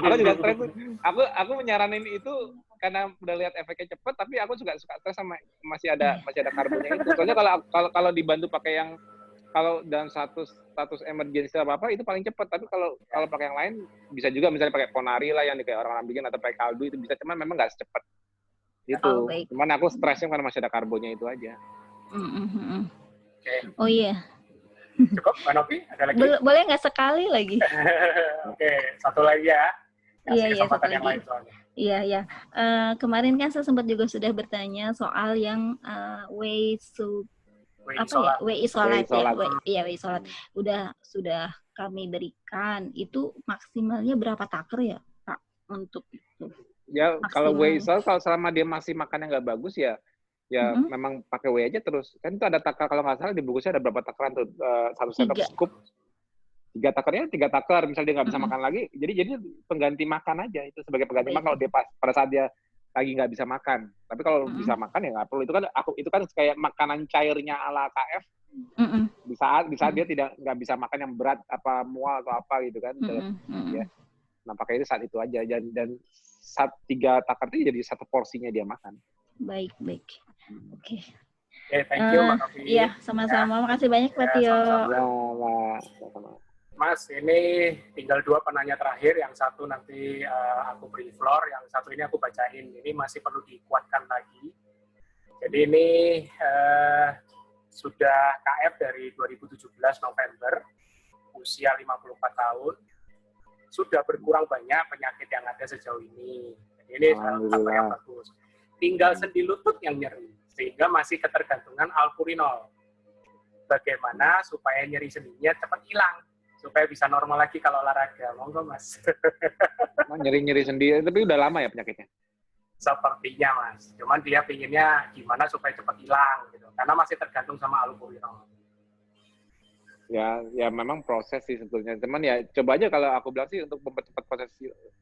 Aku juga stres. Aku menyaranin itu karena udah lihat efeknya cepet. Tapi aku juga suka stres sama masih ada karbonya itu. Soalnya kalau dibantu pakai yang kalau dalam status emergency apa itu paling cepat. Tapi kalau pakai yang lain bisa juga, misalnya pakai Ponari lah yang kayak orang bikin atau pakai kaldu itu bisa, cuman memang nggak secepat itu. Cuman aku stresnya karena masih ada karbonnya itu aja. Oh iya. Cukup, Mbak Novi? Ada lagi? Boleh nggak sekali lagi? Oke, satu lagi ya. Iya, satu lagi. Iya. Kemarin kan saya sempat juga sudah bertanya soal yang whey isolate ya. Whey isolate. Sudah kami berikan. Itu maksimalnya berapa taker ya, Pak, untuk itu? Ya, kalau whey isolate kalau selama dia masih makannya nggak bagus ya memang pakai whey aja terus. Kan itu ada takar, kalau nggak salah di bukusnya ada berapa takaran tuh, 1 sendok scoop. 3 takernya 3 taker, misalnya dia nggak bisa makan lagi, jadi pengganti makan aja, itu sebagai pengganti makan kalau dia pada saat dia lagi nggak bisa makan. Tapi kalau bisa makan ya nggak perlu. Itu kan kayak makanan cairnya ala KF. Di saat dia nggak bisa makan yang berat, apa mual atau apa gitu kan. Ya. Nah pakai itu saat itu aja, dan 3 takar itu jadi 1 porsinya dia makan. Baik. Oke. Thank you, Mbak Novi. Iya, sama-sama. Makasih banyak, Pak Tio. Sama-sama. Mas, ini tinggal 2 penanya terakhir. Yang satu nanti aku beri floor, yang satu ini aku bacain. Ini masih perlu dikuatkan lagi. Jadi ini sudah KF dari 2017 November, usia 54 tahun. Sudah berkurang banyak penyakit yang ada sejauh ini. Jadi ini apa yang bagus. Tinggal sendi lutut yang nyeri, sehingga masih ketergantungan alpurinol. Bagaimana supaya nyeri sendinya cepat hilang, supaya bisa normal lagi kalau olahraga. Monggo, Mas. Nyeri-nyeri sendi, tapi udah lama ya penyakitnya? Sepertinya, Mas. Cuman dia pinginnya gimana supaya cepat hilang, gitu. Karena masih tergantung sama alpurinol. Ya memang proses sih sebetulnya. Cuman ya coba aja, kalau aku bilang sih untuk mempercepat proses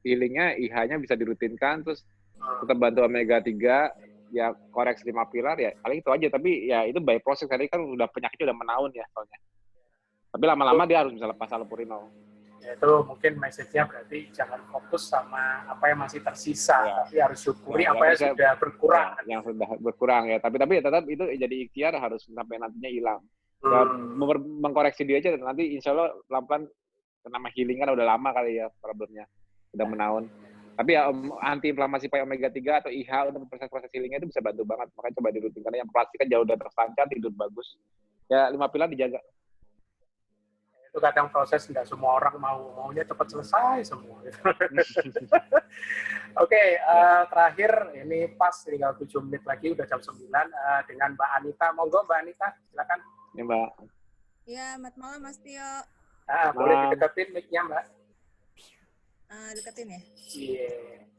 healingnya, IH-nya bisa dirutinkan, terus tetap bantu omega 3, ya koreksi 5 pilar, ya paling itu aja. Tapi ya itu by proses, tadi kan udah penyakitnya udah menaun ya soalnya. Tapi lama-lama dia harus bisa lepas alpurinol. Ya, itu mungkin message-nya berarti jangan fokus sama apa yang masih tersisa, tapi harus syukuri apa yang sudah berkurang. Yang sudah berkurang ya, tapi tetap itu jadi ikhtiar, harus sampai nantinya hilang. Ya, mengkoreksi dia aja, nanti insya Allah pelan-pelan, nama healing kan udah lama kali ya problemnya, udah menaun. Tapi ya anti-inflamasi pakai omega 3 atau IH untuk proses healingnya itu bisa bantu banget. Makanya coba dirutinkan. Yang plastik kan jauh udah tersancar, tidur bagus. Ya 5 pilar dijaga. Itu kadang proses nggak semua orang maunya cepat selesai semua. Oke, terakhir ini pas tinggal 7 menit lagi, udah jam 9, dengan Mbak Anita. Monggo Mbak Anita, silakan. Ya Mbak. Ya, selamat malam Mas Tio. Boleh dideketin mic-nya Mbak. Deketin ya? Iya.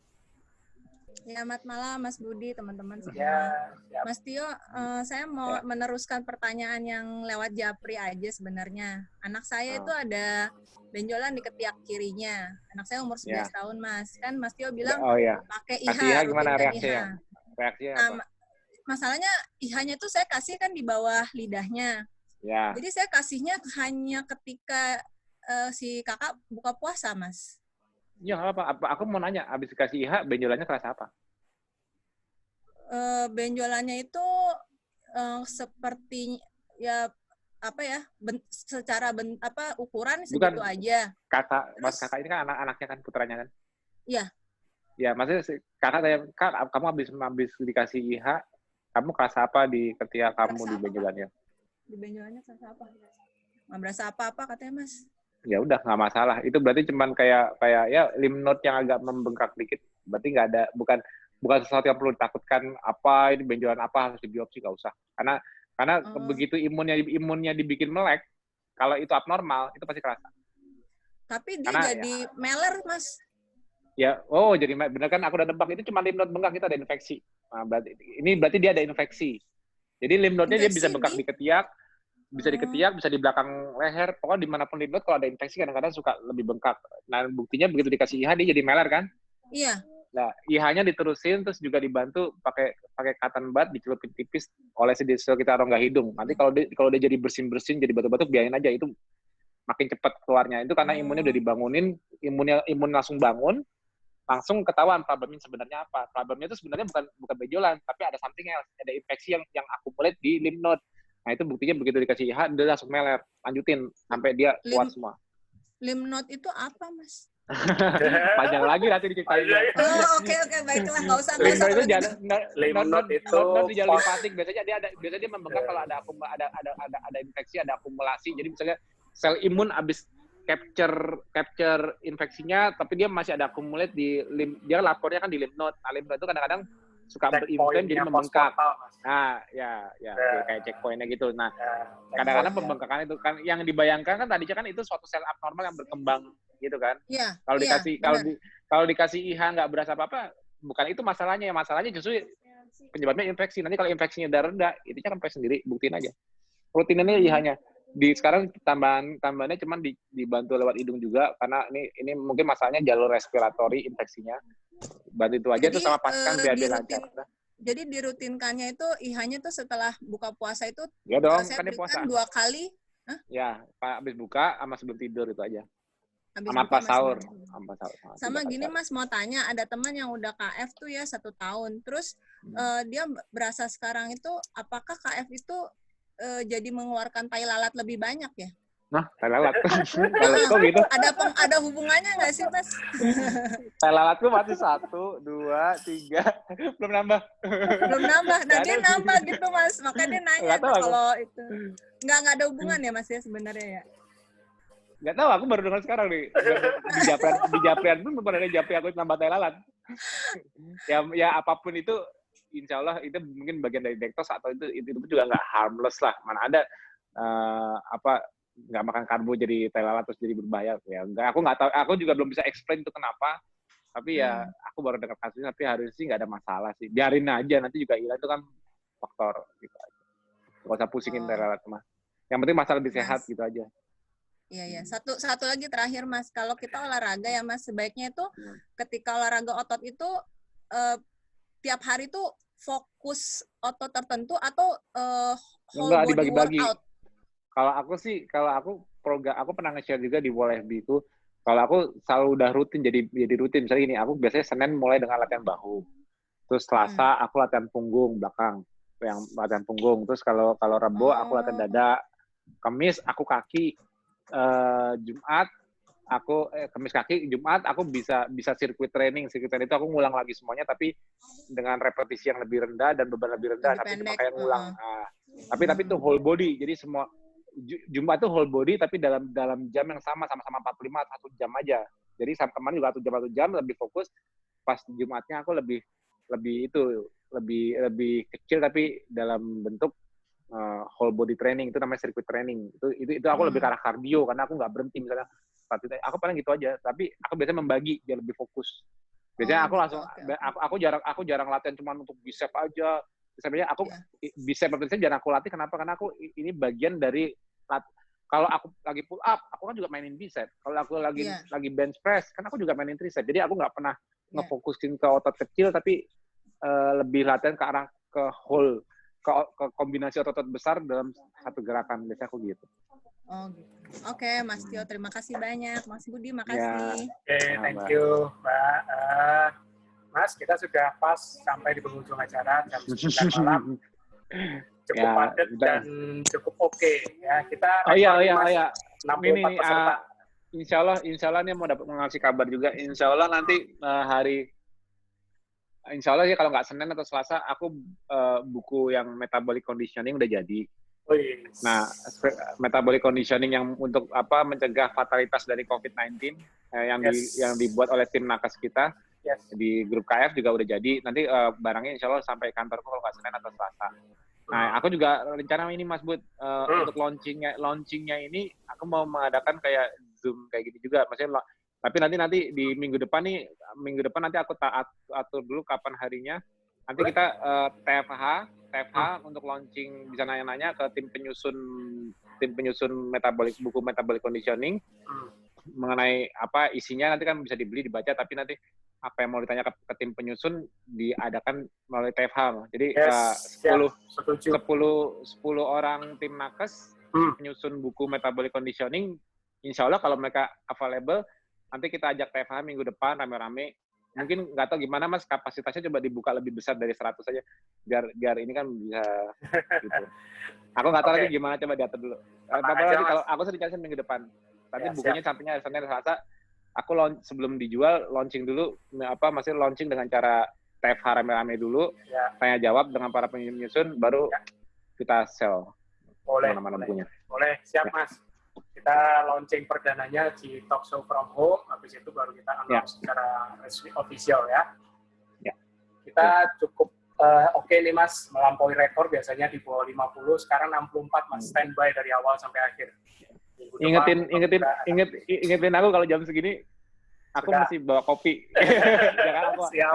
Selamat malam Mas Budi, teman-teman semua. Ya. Mas Tio, saya mau meneruskan pertanyaan yang lewat Japri aja sebenarnya. Anak saya itu ada benjolan di ketiak kirinya. Anak saya umur 11 tahun, Mas. Kan Mas Tio bilang pakai IH. Gimana reaksinya? Reaksinya apa? Masalahnya IH-nya tuh saya kasih kan di bawah lidahnya. Ya. Jadi saya kasihnya hanya ketika si kakak buka puasa, Mas. Ya nggak apa-apa. Aku mau nanya, abis dikasih IH, benjolannya kerasa apa? Benjolannya itu seperti ya apa ya? Secara ukuran segitu aja. Kakak ini kan anak-anaknya kan, putranya kan? Iya. Ya, maksudnya kakak tanya, Kak, kamu habis dikasih IH, kamu kerasa apa di ketiak kamu di benjolannya? Di benjolannya kerasa apa? Nggak berasa apa-apa katanya, Mas. Ya udah, nggak masalah. Itu berarti cuman kayak ya lymph node yang agak membengkak dikit. Berarti nggak ada, bukan sesuatu yang perlu ditakutkan, apa ini benjolan apa harus dibiopsi, nggak usah. Karena begitu imunnya dibikin melek, kalau itu abnormal itu pasti kerasa. Tapi dia jadi meler, Mas. Ya, jadi benar kan, aku udah nebak itu cuma lymph node bengkak, itu ada infeksi. Nah, berarti dia ada infeksi. Jadi lymph node-nya dia bisa bengkak di ketiak, bisa di ketiak, bisa di belakang leher, pokoknya dimanapun lymph node kalau ada infeksi kadang-kadang suka lebih bengkak. Nah, buktinya begitu dikasih IH dia jadi meler kan? Iya. Nah, IH-nya diterusin terus juga dibantu pakai cotton bud dicelupin tipis oleh di sekitar rongga hidung. Nanti kalau dia jadi bersin-bersin jadi batuk-batuk biarin aja, itu makin cepat keluarnya. Itu karena imunnya udah dibangunin, imun langsung bangun, langsung ketahuan problemnya sebenarnya apa. Problemnya itu sebenarnya bukan benjolan, tapi ada something else, ada infeksi yang accumulate di lymph node. Nah, itu buktinya begitu dikasih IH dia langsung meler. Lanjutin sampai dia kuat semua. Lymph node itu apa, Mas? Panjang lagi nanti diceritain. Oh, oke, baiklah, nggak usah. Lymph node itu di jalan limpatik. Biasanya dia membengkak kalau ada infeksi, ada akumulasi. Jadi misalnya sel imun habis capture infeksinya, tapi dia masih ada accumulate di dia lapornya kan di lymph node. Nah, lymph node itu kadang-kadang suka berinflame jadi membengkak. Nah, ya kayak checkpointnya gitu. Nah, kadang-kadang pembengkakan itu kan yang dibayangkan kan tadinya kan itu suatu sel abnormal yang berkembang gitu kan. Iya. Kalau dikasih IH nggak berasa apa-apa, bukan itu masalahnya. Masalahnya justru penyebabnya infeksi. Nanti kalau infeksinya udah reda, itu kan sampai sendiri, buktiin aja. Rutininnya IH-nya. Sekarang tambahannya cuman dibantu lewat hidung juga karena ini mungkin masalahnya jalur respiratori infeksinya. Bantu itu aja. Jadi, tuh sama pastikan biar dia lancar. Jadi dirutinkannya itu IH-nya tuh setelah buka puasa itu ya dong, saya kan berikan 2 kali. Hah? Ya, habis buka sama sebelum tidur itu aja. Habis sama pas sahur. Sama gini Mas, mau tanya, ada teman yang udah KF tuh ya 1 tahun. Terus dia berasa sekarang itu apakah KF itu jadi mengeluarkan tai lalat lebih banyak ya? Nah, tai lalat. Kok gitu? Ada hubungannya nggak sih, Mas? Tai lalatku masih 1, 2, 3. Belum nambah. Nah, dia nambah gitu, Mas. Makanya dia nanya tuh kalau itu. Nggak ada hubungan ya, Mas, ya sebenarnya ya? Nggak tahu, aku baru dengar sekarang nih. Di Japrian pun belum ada Japri aku nambah tai lalat. Ya apapun itu, insya Allah itu mungkin bagian dari dektos atau itu juga nggak harmless lah. Mana ada nggak makan karbo jadi tai lalat terus jadi berbahaya. Ya enggak, aku nggak tahu. Aku juga belum bisa explain itu kenapa. Tapi ya aku baru dengar kasusnya. Tapi harusnya sih nggak ada masalah sih. Biarin aja, nanti juga hilang, itu kan faktor gitu aja. Nggak usah pusingin tai lalat mah. Yang penting masalah lebih sehat gitu aja. Iya. Satu lagi terakhir, Mas. Kalau kita olahraga ya, Mas, sebaiknya itu ketika olahraga otot itu tiap hari tuh fokus otot tertentu atau whole body workout? Kalau aku pernah nge-share juga di Wall FB itu, kalau aku selalu udah rutin jadi rutin. Misalnya gini, aku biasanya Senin mulai dengan latihan bahu. Terus Selasa aku latihan punggung belakang, yang latihan punggung. Terus kalau Rabu aku latihan dada. Kamis aku kaki. Jumat aku Kamis kaki, Jumat aku bisa sirkuit training. Sirkuit training itu aku ngulang lagi semuanya tapi dengan repetisi yang lebih rendah dan beban lebih rendah, tapi cuma kayak ngulang. Nah, tapi itu whole body. Jadi semua Jumat itu whole body tapi dalam jam yang sama-sama 45 1 jam aja. Jadi kemarin juga 1 jam lebih fokus. Pas Jumatnya aku lebih kecil tapi dalam bentuk whole body training, itu namanya circuit training. Itu aku lebih ke arah kardio karena aku nggak berhenti misalnya. Aku paling gitu aja, tapi aku biasanya membagi biar lebih fokus. Biasanya aku langsung aku jarang latihan cuma untuk bicep aja. Biasanya aku bicep jarang aku latih. Kenapa? Karena aku ini bagian dari kalau aku lagi pull up, aku kan juga mainin bicep. Kalau aku lagi bench press, kan aku juga mainin tricep. Jadi aku nggak pernah ngefokusin ke otot kecil, tapi lebih latihan ke arah ke whole, ke kombinasi otot besar dalam satu gerakan. Biasanya aku gitu. Oh gitu. Oke, Mas Tio, terima kasih banyak. Mas Budi, makasih. Oke, thank you, Mbak. Mas, kita sudah pas sampai di penghujung acara jam 9 malam. Cukup padat dan cukup oke. Ya, kita iya. 64 peserta. Insya Allah nih mau ngasih kabar juga. Insya Allah nanti Insya Allah sih kalau nggak Senin atau Selasa, aku buku yang metabolic conditioning udah jadi. Oh, yes. Nah, metabolic conditioning yang untuk mencegah fatalitas dari COVID-19 yang dibuat oleh tim nakes kita di grup KF juga udah jadi. Nanti barangnya Insya Allah sampai kantorku kalau nggak Senin atau Selasa. Nah, aku juga rencana ini Mas Bud untuk launchingnya ini aku mau mengadakan kayak Zoom kayak gitu juga. Maksudnya, tapi nanti di minggu depan nanti aku atur dulu kapan harinya. Nanti kita TFH untuk launching, bisa nanya-nanya ke tim penyusun buku metabolic conditioning mengenai apa isinya, nanti kan bisa dibeli, dibaca, tapi nanti apa yang mau ditanya ke tim penyusun diadakan melalui TFH. Jadi Yes, 10 orang tim nakes penyusun buku metabolic conditioning, insya Allah kalau mereka available, nanti kita ajak TFH minggu depan rame-rame. Mungkin nggak tahu gimana Mas, kapasitasnya coba dibuka lebih besar dari 100 aja, biar ini kan bisa gitu. Aku nggak tahu lagi gimana, coba diatur dulu. Nanti kalau aku sih dikasih minggu depan. Tapi bukunya sampingnya Senin Selasa. Aku sebelum dijual launching dulu, masih launching dengan cara TFH rame-rame dulu, tanya jawab dengan para penyusun, baru kita sell. Boleh, siap Mas. Kita launching perdananya di Talk Show From Home, habis itu baru kita announce secara resmi official ya. Kita cukup oke nih Mas, melampaui rekor biasanya di bawah 50, sekarang 64 Mas, standby dari awal sampai akhir. Ingetin aku kalau jam segini aku mesti bawa kopi. Jangan aku. Siap.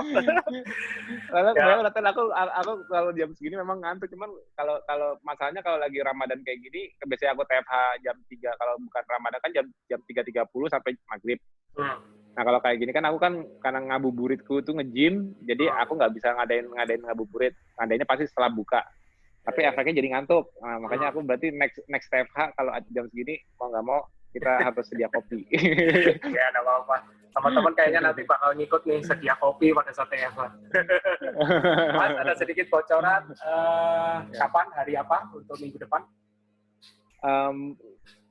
Aku kalau jam segini memang ngantuk, cuman kalau masalahnya kalau lagi Ramadan kayak gini, biasanya aku TFH jam 3, kalau bukan Ramadan kan jam 3.30 sampai maghrib. Nah kalau kayak gini kan aku kan karena ngabuburitku tuh nge-gym, jadi aku nggak bisa ngadain ngabuburit. Ngadainnya pasti setelah buka. Tapi efeknya jadi ngantuk. Nah, makanya aku berarti next TFH kalau jam segini mau nggak mau kita harus sedia kopi. Ya, ada apa-apa. Teman-teman kayaknya nanti bakal ngikut nih sedia kopi pada saat TFH. Mas, ada sedikit bocoran kapan, hari apa untuk minggu depan?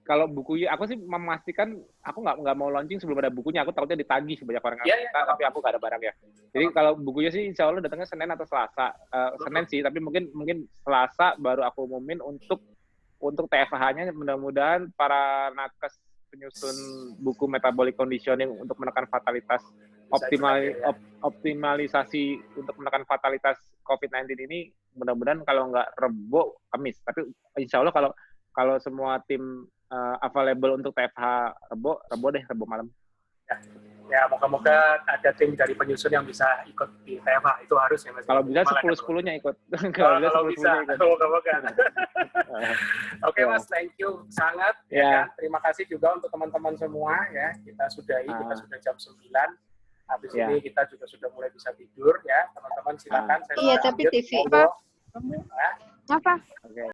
Kalau buku, aku sih memastikan aku nggak mau launching sebelum ada bukunya. Aku takutnya ditagih banyak orang yang minta, tapi aku nggak ada barang ya. Jadi kalau bukunya sih insya Allah datangnya Senin atau Selasa. Senin sih, tapi mungkin Selasa baru aku umumin untuk TFH-nya. Mudah-mudahan para nakes penyusun buku metabolic conditioning untuk menekan fatalitas, optimalisasi untuk menekan fatalitas COVID-19 ini, mudah-mudahan kalau nggak Rebo, Kamis. Tapi insya Allah kalau semua tim available untuk TFH Rebo malam. Ya, moga-moga ada tim dari penyusun yang bisa ikut di TFH. Itu harus ya Mas. Kalau bisa 10-10-nya ikut. Kalau bisa, moga-moga. Oke Mas, thank you sangat. Ya. Terima kasih juga untuk teman-teman semua ya. Kita sudahi, kita sudah jam 9. Habis ini kita juga sudah mulai bisa tidur ya. Teman-teman silakan. Iya, tapi TV Pak. Apa? Oke.